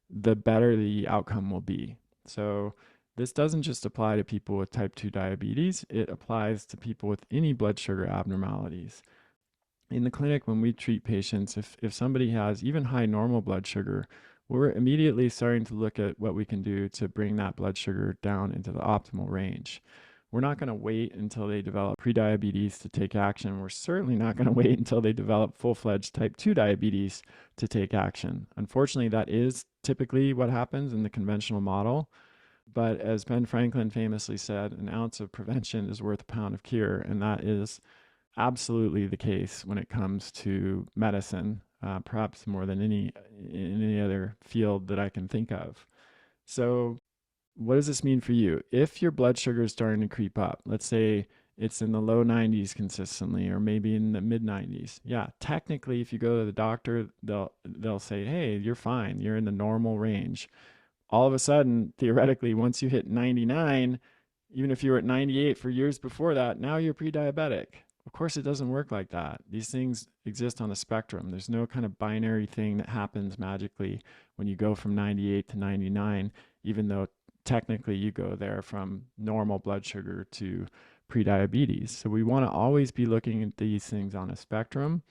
the better the outcome will be. So this doesn't just apply to people with type 2 diabetes, it applies to people with any blood sugar abnormalities. in the clinic, when we treat patients, if somebody has even high normal blood sugar, we're immediately starting to look at what we can do to bring that blood sugar down into the optimal range. We're not going to wait until they develop prediabetes to take action. We're certainly not going to wait until they develop full-fledged type 2 diabetes to take action. Unfortunately, that is typically what happens in the conventional model. But as Ben Franklin famously said, an ounce of prevention is worth a pound of cure. And that is absolutely the case when it comes to medicine, perhaps more than in any other field that I can think of. So what does this mean for you? If your blood sugar is starting to creep up, let's say it's in the low 90s consistently, or maybe in the mid 90s. Yeah, technically, if you go to the doctor, they'll say, "Hey, you're fine. You're in the normal range." All of a sudden, theoretically, once you hit 99, even if you were at 98 for years before that, now you're pre-diabetic. Of course, it doesn't work like that. These things exist on a spectrum. There's no kind of binary thing that happens magically when you go from 98 to 99, even though technically you go there from normal blood sugar to prediabetes. So we want to always be looking at these things on a spectrum.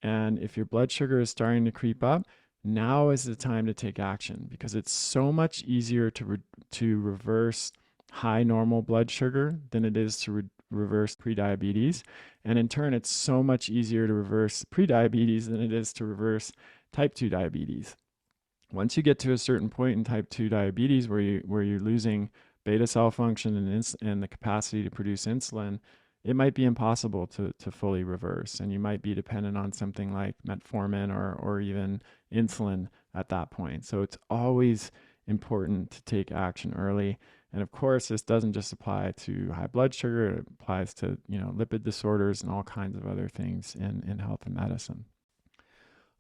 And if your blood sugar is starting to creep up, now is the time to take action, because it's so much easier to reverse high normal blood sugar than it is to reverse prediabetes. And in turn, it's so much easier to reverse prediabetes than it is to reverse type 2 diabetes. Once you get to a certain point in type 2 diabetes where you're losing beta cell function and the capacity to produce insulin, it might be impossible to fully reverse. And you might be dependent on something like metformin or even insulin at that point. So it's always important to take action early. And of course, this doesn't just apply to high blood sugar. It applies to, lipid disorders and all kinds of other things in health and medicine.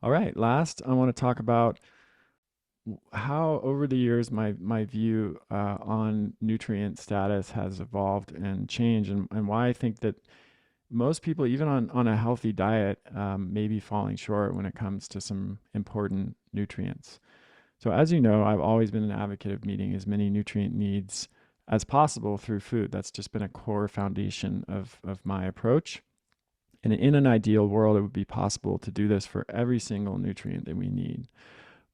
All right, last, I want to talk about how over the years my view on nutrient status has evolved and changed, and why I think that most people, even on a healthy diet, may be falling short when it comes to some important nutrients. So as you know, I've always been an advocate of meeting as many nutrient needs as possible through food. That's just been a core foundation of my approach. And in an ideal world, it would be possible to do this for every single nutrient that we need.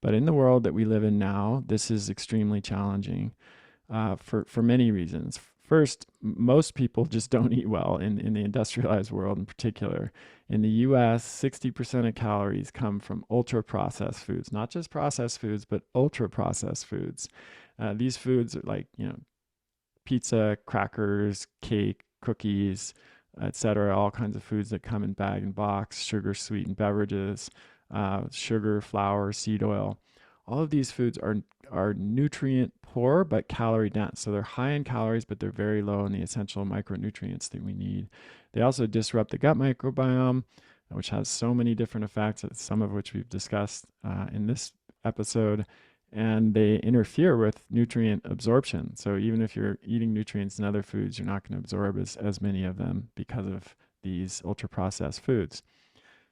But in the world that we live in now, this is extremely challenging for many reasons. First, most people just don't eat well in the industrialized world in particular. In the US, 60% of calories come from ultra-processed foods, not just processed foods, but ultra-processed foods. These foods are like, pizza, crackers, cake, cookies, etc., all kinds of foods that come in bag and box, sugar-sweetened beverages, sugar, flour, seed oil. All of these foods are nutrient poor but calorie dense. So they're high in calories, but they're very low in the essential micronutrients that we need. They also disrupt the gut microbiome, which has so many different effects, some of which we've discussed in this episode. And they interfere with nutrient absorption. So even if you're eating nutrients in other foods, you're not going to absorb as many of them because of these ultra-processed foods.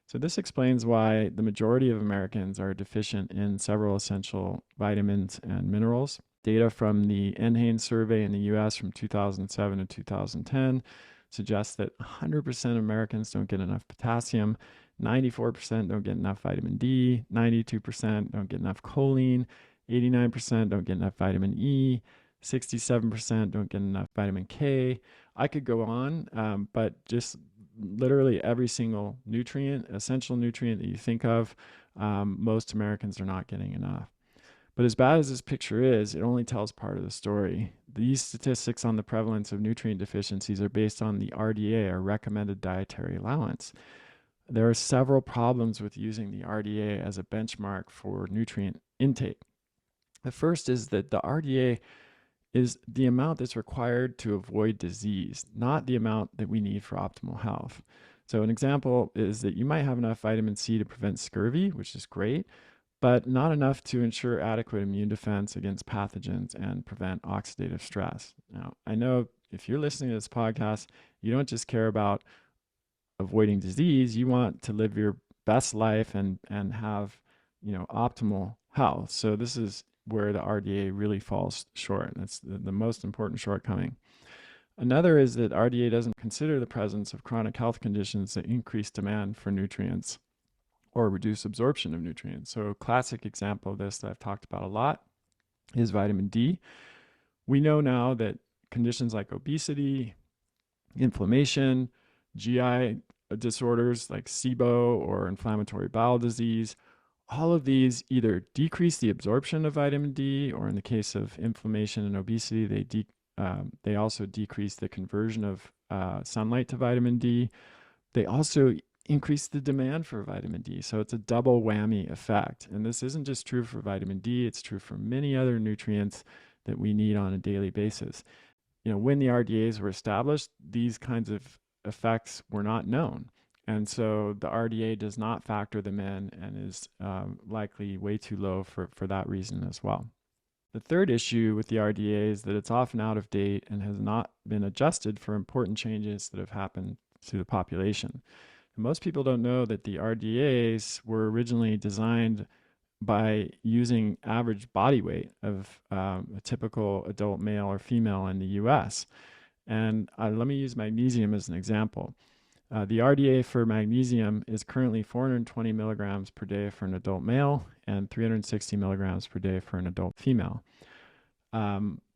So this explains why the majority of Americans are deficient in several essential vitamins and minerals. Data from the NHANES survey in the US from 2007 to 2010 suggests that 100% of Americans don't get enough potassium, 94% don't get enough vitamin D, 92% don't get enough choline, 89% don't get enough vitamin E, 67% don't get enough vitamin K. I could go on, but just literally every single nutrient, essential nutrient that you think of, most Americans are not getting enough. But as bad as this picture is, it only tells part of the story. These statistics on the prevalence of nutrient deficiencies are based on the RDA, or recommended dietary allowance. There are several problems with using the RDA as a benchmark for nutrient intake. The first is that the RDA is the amount that's required to avoid disease, not the amount that we need for optimal health. So an example is that you might have enough vitamin C to prevent scurvy, which is great, but not enough to ensure adequate immune defense against pathogens and prevent oxidative stress. Now, I know if you're listening to this podcast, you don't just care about avoiding disease, you want to live your best life and have, optimal health. So this is where the RDA really falls short. That's the most important shortcoming. Another is that RDA doesn't consider the presence of chronic health conditions that increase demand for nutrients or reduce absorption of nutrients. So a classic example of this that I've talked about a lot is vitamin D. We know now that conditions like obesity, inflammation, GI disorders like SIBO or inflammatory bowel disease, all of these either decrease the absorption of vitamin D, or in the case of inflammation and obesity, they also decrease the conversion of sunlight to vitamin D. They also increase the demand for vitamin D. So it's a double whammy effect. And this isn't just true for vitamin D, it's true for many other nutrients that we need on a daily basis. When the RDAs were established, these kinds of effects were not known. And so the RDA does not factor them in and is likely way too low for that reason as well. The third issue with the RDA is that it's often out of date and has not been adjusted for important changes that have happened to the population. And most people don't know that the RDAs were originally designed by using average body weight of a typical adult male or female in the US. And let me use magnesium as an example. The RDA for magnesium is currently 420 milligrams per day for an adult male and 360 milligrams per day for an adult female.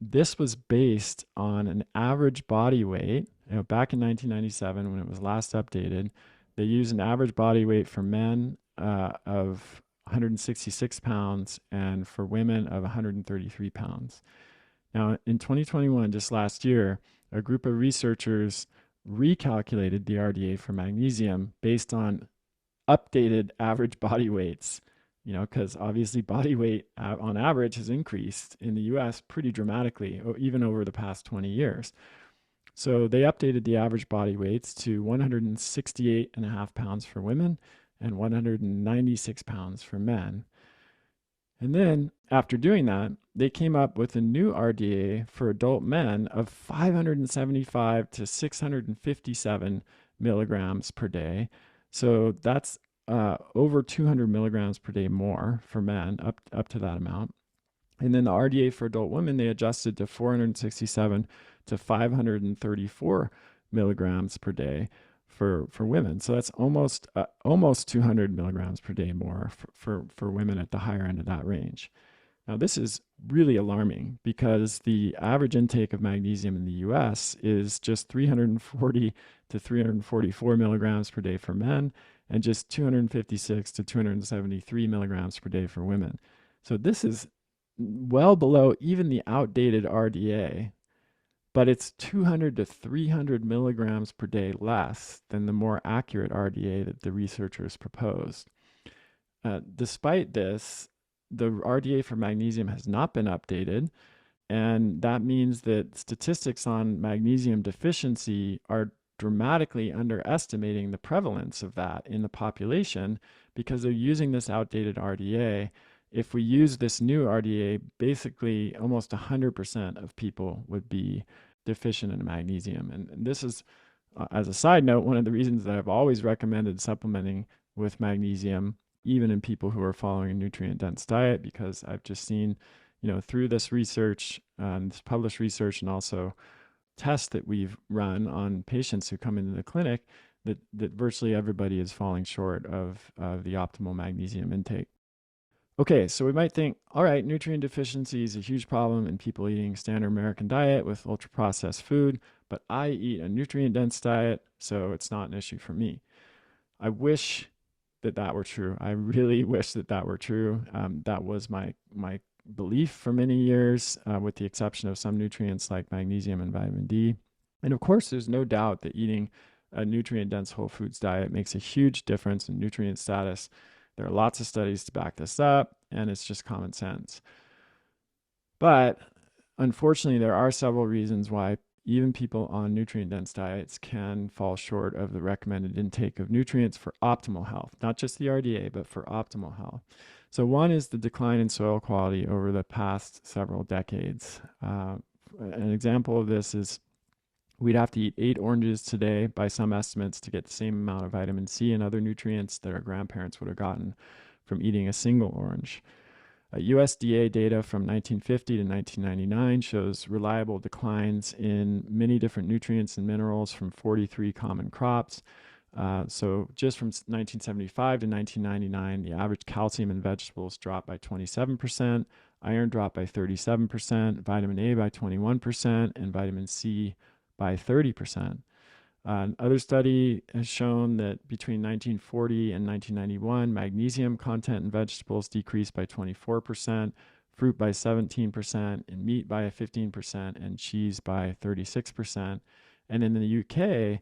This was based on an average body weight. Back in 1997, when it was last updated, they used an average body weight for men of 166 pounds and for women of 133 pounds. Now, in 2021, just last year, a group of researchers recalculated the RDA for magnesium based on updated average body weights, because obviously body weight on average has increased in the US pretty dramatically, even over the past 20 years. So they updated the average body weights to 168.5 pounds for women and 196 pounds for men. And then after doing that, they came up with a new RDA for adult men of 575 to 657 milligrams per day. So that's over 200 milligrams per day more for men, up to that amount. And then the RDA for adult women, they adjusted to 467 to 534 milligrams per day for women. So that's almost 200 milligrams per day more for women at the higher end of that range. Now, this is really alarming because the average intake of magnesium in the US is just 340 to 344 milligrams per day for men and just 256 to 273 milligrams per day for women. So this is well below even the outdated RDA, but it's 200 to 300 milligrams per day less than the more accurate RDA that the researchers proposed. Despite this, the RDA for magnesium has not been updated, and that means that statistics on magnesium deficiency are dramatically underestimating the prevalence of that in the population because they're using this outdated RDA. If we use this new RDA, basically almost 100% of people would be deficient in magnesium. And this is, as a side note, one of the reasons that I've always recommended supplementing with magnesium, even in people who are following a nutrient-dense diet, because I've just seen, through this research, this published research, and also tests that we've run on patients who come into the clinic, that virtually everybody is falling short of the optimal magnesium intake. Okay, so we might think, all right, nutrient deficiency is a huge problem in people eating standard American diet with ultra-processed food, but I eat a nutrient-dense diet, so it's not an issue for me. I wish that were true. I really wish that were true. That was my belief for many years, with the exception of some nutrients like magnesium and vitamin D. And of course, there's no doubt that eating a nutrient-dense whole foods diet makes a huge difference in nutrient status. There are lots of studies to back this up, and it's just common sense. But unfortunately, there are several reasons why even people on nutrient-dense diets can fall short of the recommended intake of nutrients for optimal health, not just the RDA, but for optimal health. So one is the decline in soil quality over the past several decades. An example of this is we'd have to eat 8 oranges today by some estimates to get the same amount of vitamin C and other nutrients that our grandparents would have gotten from eating a single orange. USDA data from 1950 to 1999 shows reliable declines in many different nutrients and minerals from 43 common crops. So just from 1975 to 1999, the average calcium in vegetables dropped by 27%, iron dropped by 37%, vitamin A by 21%, and vitamin C by 30%. Another study has shown that between 1940 and 1991, magnesium content in vegetables decreased by 24%, fruit by 17%, and meat by 15%, and cheese by 36%. And in the UK,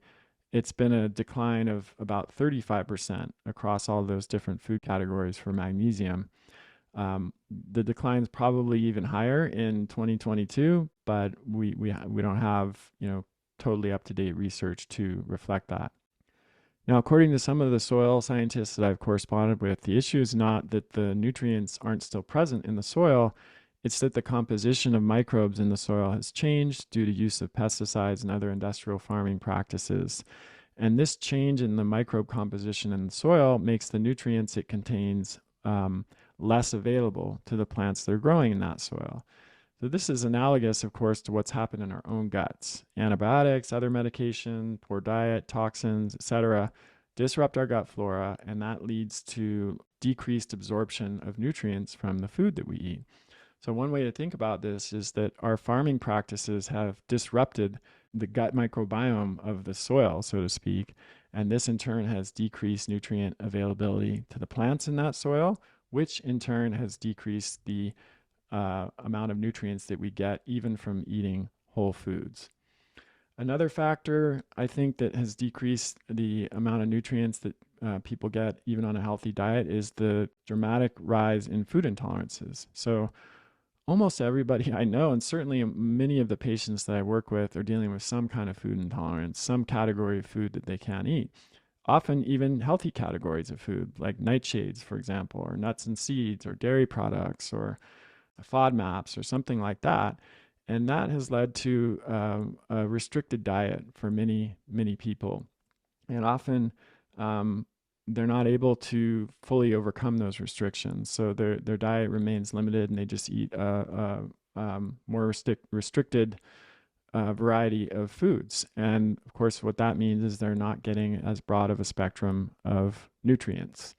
it's been a decline of about 35% across all those different food categories for magnesium. The decline is probably even higher in 2022, but we don't have, totally up-to-date research to reflect that. Now, according to some of the soil scientists that I've corresponded with, the issue is not that the nutrients aren't still present in the soil, it's that the composition of microbes in the soil has changed due to use of pesticides and other industrial farming practices. And this change in the microbe composition in the soil makes the nutrients it contains less available to the plants that are growing in that soil. So this is analogous, of course, to what's happened in our own guts. Antibiotics, other medication, poor diet, toxins, etc., disrupt our gut flora, and that leads to decreased absorption of nutrients from the food that we eat. So one way to think about this is that our farming practices have disrupted the gut microbiome of the soil, so to speak, and this in turn has decreased nutrient availability to the plants in that soil, which in turn has decreased the amount of nutrients that we get even from eating whole foods. Another factor I think that has decreased the amount of nutrients that people get even on a healthy diet is the dramatic rise in food intolerances. So almost everybody I know, and certainly many of the patients that I work with, are dealing with some kind of food intolerance, some category of food that they can't eat. Often even healthy categories of food, like nightshades, for example, or nuts and seeds, or dairy products, or FODMAPs, or something like that. And that has led to a restricted diet for many, many people. And often they're not able to fully overcome those restrictions. So their diet remains limited, and they just eat a more restricted variety of foods. And of course, what that means is they're not getting as broad of a spectrum of nutrients.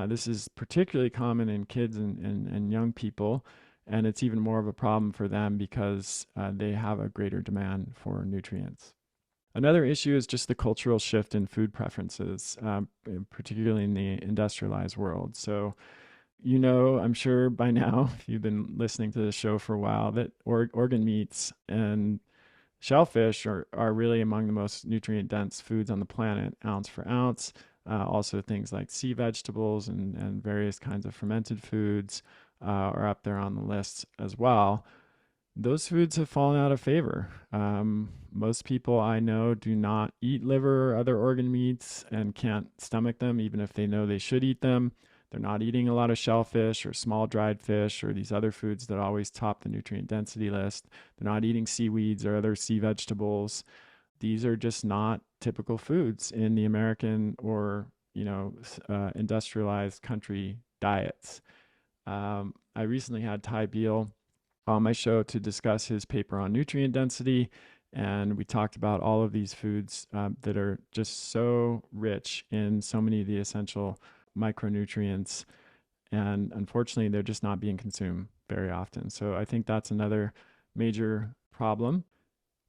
This is particularly common in kids and young people, and it's even more of a problem for them because they have a greater demand for nutrients. Another issue is just the cultural shift in food preferences, particularly in the industrialized world. So, I'm sure by now, if you've been listening to the show for a while, that organ meats and shellfish are really among the most nutrient-dense foods on the planet, ounce for ounce. Also, things like sea vegetables and various kinds of fermented foods are up there on the list as well. Those foods have fallen out of favor. Most people I know do not eat liver or other organ meats and can't stomach them, even if they know they should eat them. They're not eating a lot of shellfish or small dried fish or these other foods that always top the nutrient density list. They're not eating seaweeds or other sea vegetables. These are just not typical foods in the American or industrialized country diets. I recently had Ty Beal on my show to discuss his paper on nutrient density, and we talked about all of these foods that are just so rich in so many of the essential micronutrients, and unfortunately they're just not being consumed very often. So I think that's another major problem.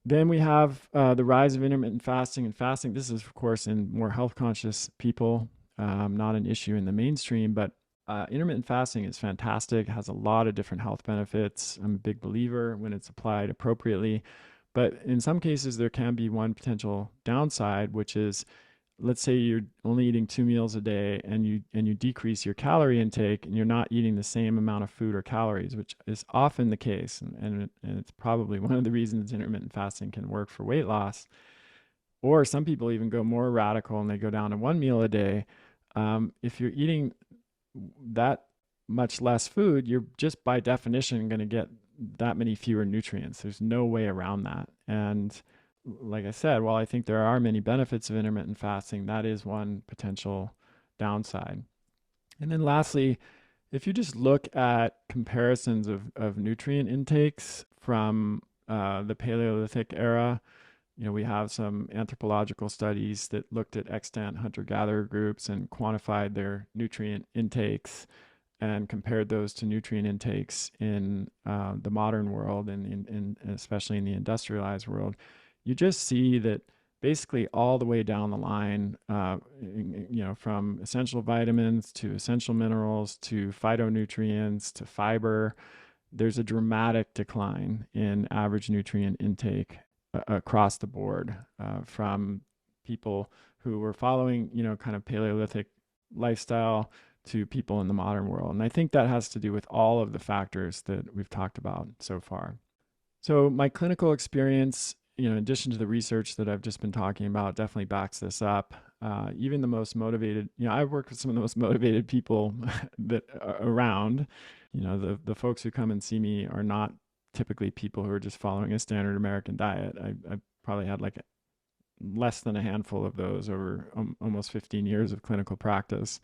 Then we have the rise of intermittent fasting, and fasting, this is of course in more health conscious people, not an issue in the mainstream, but intermittent fasting is fantastic, has a lot of different health benefits. I'm a big believer when it's applied appropriately, but in some cases there can be one potential downside, which is, let's say you're only eating 2 meals a day and you decrease your calorie intake and you're not eating the same amount of food or calories, which is often the case. And it's probably one of the reasons intermittent fasting can work for weight loss. Or some people even go more radical and they go down to 1 meal a day. If you're eating that much less food, you're just by definition going to get that many fewer nutrients. There's no way around that. And like I said, while I think there are many benefits of intermittent fasting, that is one potential downside. And then lastly, If you just look at comparisons of nutrient intakes from the Paleolithic era, we have some anthropological studies that looked at extant hunter-gatherer groups and quantified their nutrient intakes and compared those to nutrient intakes in the modern world and especially in the industrialized world. You just see that basically all the way down the line, from essential vitamins to essential minerals to phytonutrients to fiber, there's a dramatic decline in average nutrient intake across the board from people who were following, kind of Paleolithic lifestyle to people in the modern world. And I think that has to do with all of the factors that we've talked about so far. So my clinical experience, in addition to the research that I've just been talking about, definitely backs this up. Even the most motivated, I've worked with some of the most motivated people that are around. The folks who come and see me are not typically people who are just following a standard American diet. I probably had like less than a handful of those over almost 15 years of clinical practice.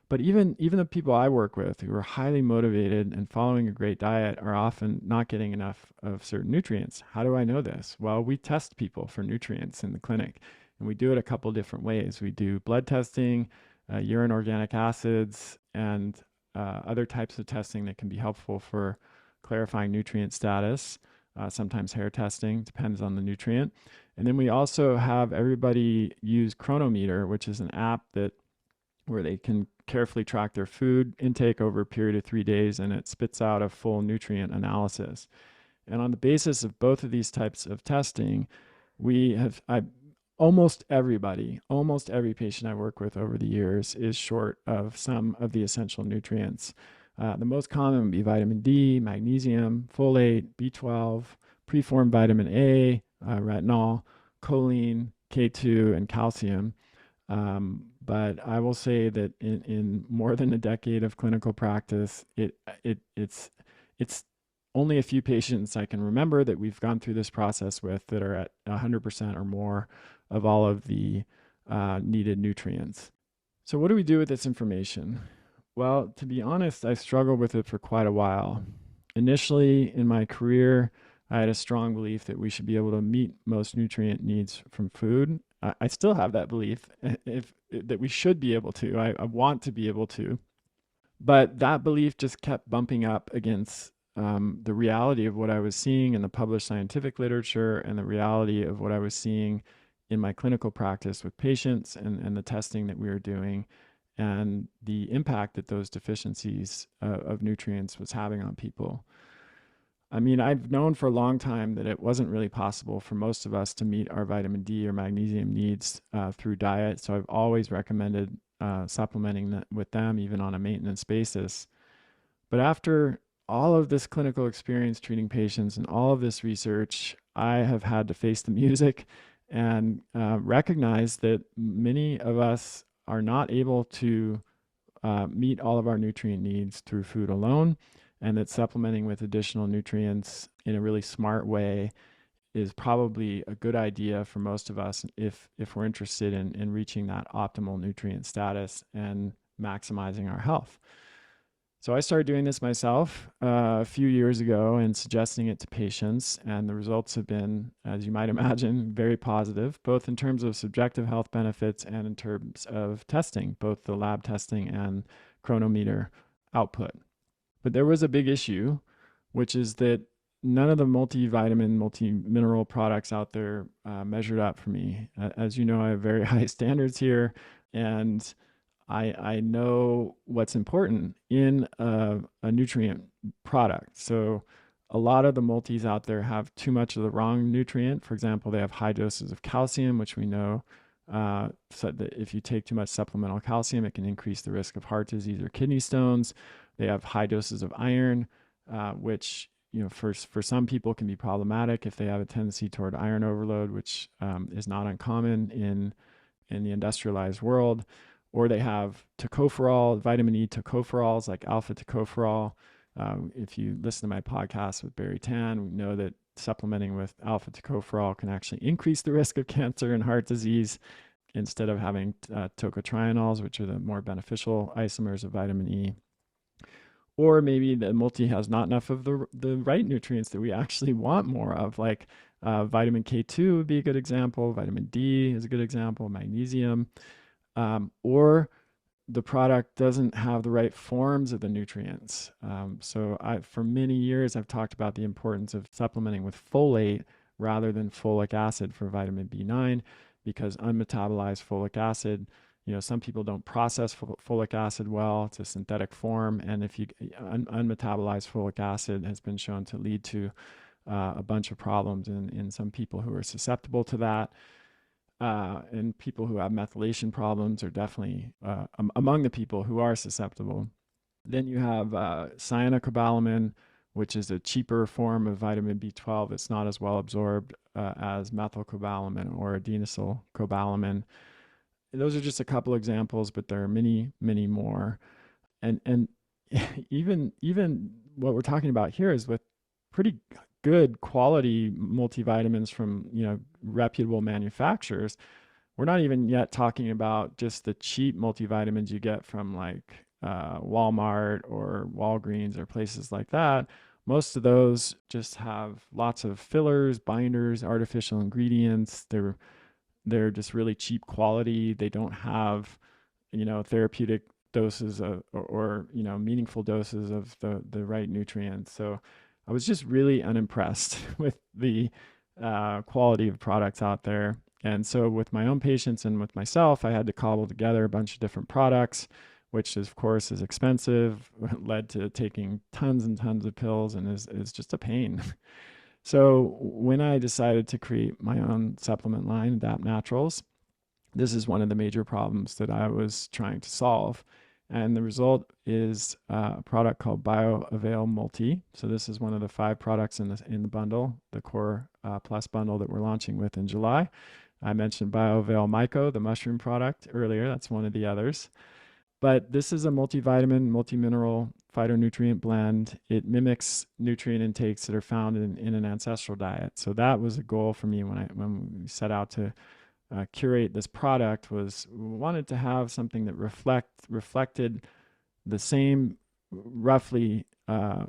But even the people I work with who are highly motivated and following a great diet are often not getting enough of certain nutrients. How do I know this? Well, we test people for nutrients in the clinic, and we do it a couple different ways. We do blood testing, urine organic acids, and other types of testing that can be helpful for clarifying nutrient status. Sometimes hair testing, depends on the nutrient. And then we also have everybody use Chronometer, which is an app where they can carefully track their food intake over a period of 3 days, and it spits out a full nutrient analysis. And on the basis of both of these types of testing, almost every patient I work with over the years is short of some of the essential nutrients. The most common would be vitamin D, magnesium, folate, B12, preformed vitamin A, retinol, choline, K2, and calcium. But I will say that in more than a decade of clinical practice, it's only a few patients I can remember that we've gone through this process with that are at 100% or more of all of the needed nutrients. So what do we do with this information? Well, to be honest, I struggled with it for quite a while. Initially in my career, I had a strong belief that we should be able to meet most nutrient needs from food. I still have that belief that we should be able to. I want to be able to. But that belief just kept bumping up against the reality of what I was seeing in the published scientific literature and the reality of what I was seeing in my clinical practice with patients and the testing that we were doing and the impact that those deficiencies of nutrients was having on people. I mean, I've known for a long time that it wasn't really possible for most of us to meet our vitamin D or magnesium needs through diet. So I've always recommended supplementing with them, even on a maintenance basis. But after all of this clinical experience treating patients and all of this research, I have had to face the music and recognize that many of us are not able to meet all of our nutrient needs through food alone, and that supplementing with additional nutrients in a really smart way is probably a good idea for most of us if we're interested in reaching that optimal nutrient status and maximizing our health. So I started doing this myself a few years ago and suggesting it to patients, and the results have been, as you might imagine, very positive, both in terms of subjective health benefits and in terms of testing, both the lab testing and Chronometer output. But there was a big issue, which is that none of the multivitamin, multi-mineral products out there measured up for me. As you know, I have very high standards here, and I know what's important in a nutrient product. So a lot of the multis out there have too much of the wrong nutrient. For example, they have high doses of calcium, which we know so that if you take too much supplemental calcium, it can increase the risk of heart disease or kidney stones. They have high doses of iron, which for some people can be problematic if they have a tendency toward iron overload, which is not uncommon in the industrialized world. Or they have tocopherol, vitamin E tocopherols like alpha tocopherol. If you listen to my podcast with Barry Tan, we know that supplementing with alpha tocopherol can actually increase the risk of cancer and heart disease instead of having tocotrienols, which are the more beneficial isomers of vitamin E. or maybe the multi has not enough of the right nutrients that we actually want more of, like vitamin K2 would be a good example, vitamin D is a good example, magnesium, or the product doesn't have the right forms of the nutrients. For many years, I've talked about the importance of supplementing with folate rather than folic acid for vitamin B9, because unmetabolized folic acid, some people don't process folic acid well. It's a synthetic form. And if you unmetabolized folic acid has been shown to lead to a bunch of problems in some people who are susceptible to that. And people who have methylation problems are definitely among the people who are susceptible. Then you have cyanocobalamin, which is a cheaper form of vitamin B12. It's not as well absorbed as methylcobalamin or adenosylcobalamin. Those are just a couple examples, but there are many, many more. And even what we're talking about here is with pretty good quality multivitamins from reputable manufacturers. We're not even yet talking about just the cheap multivitamins you get from like Walmart or Walgreens or places like that. Most of those just have lots of fillers, binders, artificial ingredients. They're just really cheap quality. They don't have therapeutic doses or meaningful doses of the right nutrients. So I was just really unimpressed with the quality of products out there. And so with my own patients and with myself, I had to cobble together a bunch of different products, which of course is expensive, led to taking tons and tons of pills, and is just a pain. So when I decided to create my own supplement line, Adapt Naturals, this is one of the major problems that I was trying to solve. And the result is a product called BioAvail Multi. So this is one of the 5 products in the bundle, the Core Plus bundle that we're launching with in July. I mentioned BioAvail Myco, the mushroom product, earlier. That's one of the others. But this is a multivitamin, multimineral phytonutrient blend. It mimics nutrient intakes that are found in an ancestral diet. So that was a goal for me when we set out to curate this product. Was wanted to have something that reflected the same roughly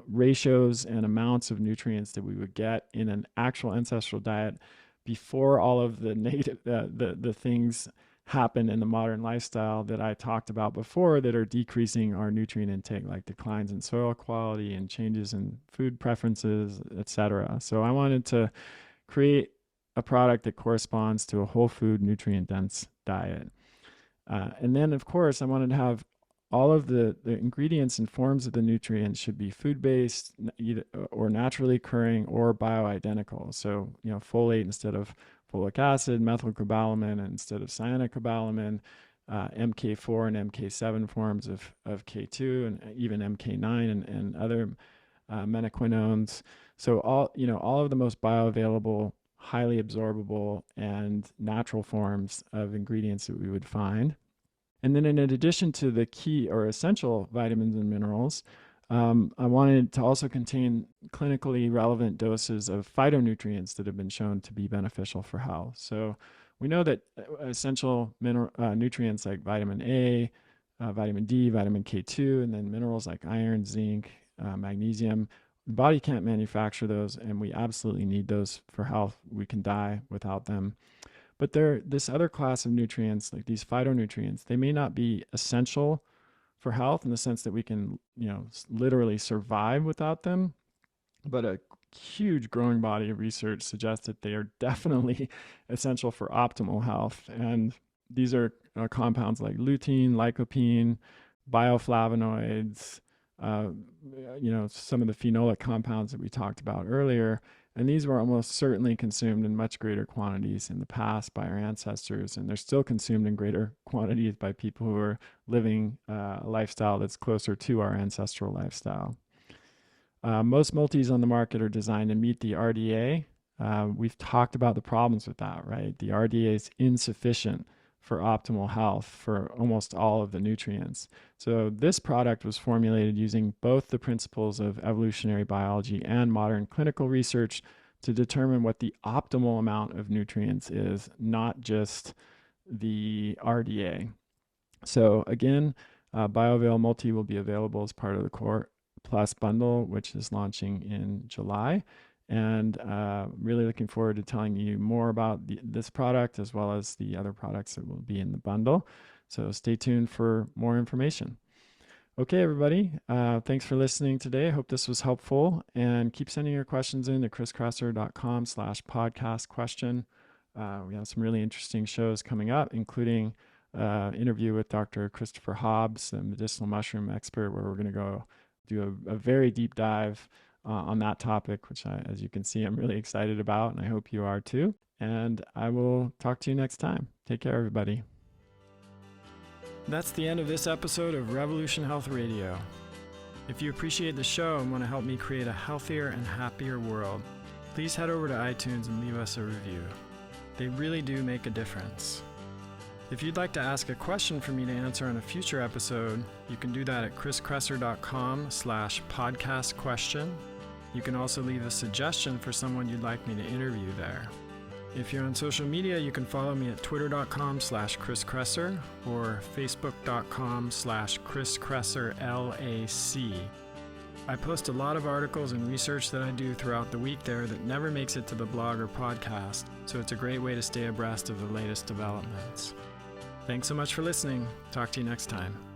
ratios and amounts of nutrients that we would get in an actual ancestral diet before all of the native the things happen in the modern lifestyle that I talked about before that are decreasing our nutrient intake, like declines in soil quality and changes in food preferences, etc. So I wanted to create a product that corresponds to a whole food, nutrient dense diet. And then, of course, I wanted to have all of the ingredients and forms of the nutrients should be food-based, either or naturally occurring or bioidentical. So, folate instead of folic acid, methylcobalamin instead of cyanocobalamin, MK4 and MK7 forms of K2, and even MK9 and other menaquinones. So all of the most bioavailable, highly absorbable, and natural forms of ingredients that we would find. And then in addition to the key or essential vitamins and minerals, I wanted to also contain clinically relevant doses of phytonutrients that have been shown to be beneficial for health. So we know that essential nutrients like vitamin A, vitamin D, vitamin K2, and then minerals like iron, zinc, magnesium, the body can't manufacture those, and we absolutely need those for health. We can die without them. But this other class of nutrients, like these phytonutrients, they may not be essential for health in the sense that we can, literally survive without them. But a huge growing body of research suggests that they are definitely essential for optimal health. And these are compounds like lutein, lycopene, bioflavonoids, some of the phenolic compounds that we talked about earlier. And these were almost certainly consumed in much greater quantities in the past by our ancestors, and they're still consumed in greater quantities by people who are living a lifestyle that's closer to our ancestral lifestyle. Most multis on the market are designed to meet the RDA. We've talked about the problems with that, right? The RDA is insufficient for optimal health for almost all of the nutrients. So this product was formulated using both the principles of evolutionary biology and modern clinical research to determine what the optimal amount of nutrients is, not just the RDA. So again, BioAvail Multi will be available as part of the Core Plus bundle, which is launching in July. And really looking forward to telling you more about this product as well as the other products that will be in the bundle. So stay tuned for more information. Okay, everybody. Thanks for listening today. I hope this was helpful. And keep sending your questions in to chriskresser.com/podcast question. We have some really interesting shows coming up, including interview with Dr. Christopher Hobbs, the medicinal mushroom expert, where we're going to go do a very deep dive on that topic, which as you can see, I'm really excited about, and I hope you are too. And I will talk to you next time. Take care, everybody. That's the end of this episode of Revolution Health Radio. If you appreciate the show and want to help me create a healthier and happier world, please head over to iTunes and leave us a review. They really do make a difference. If you'd like to ask a question for me to answer on a future episode, you can do that at chriskresser.com/podcast question. You can also leave a suggestion for someone you'd like me to interview there. If you're on social media, you can follow me at twitter.com/chriskresser or facebook.com/chriskresserlac. I post a lot of articles and research that I do throughout the week there that never makes it to the blog or podcast, so it's a great way to stay abreast of the latest developments. Thanks so much for listening. Talk to you next time.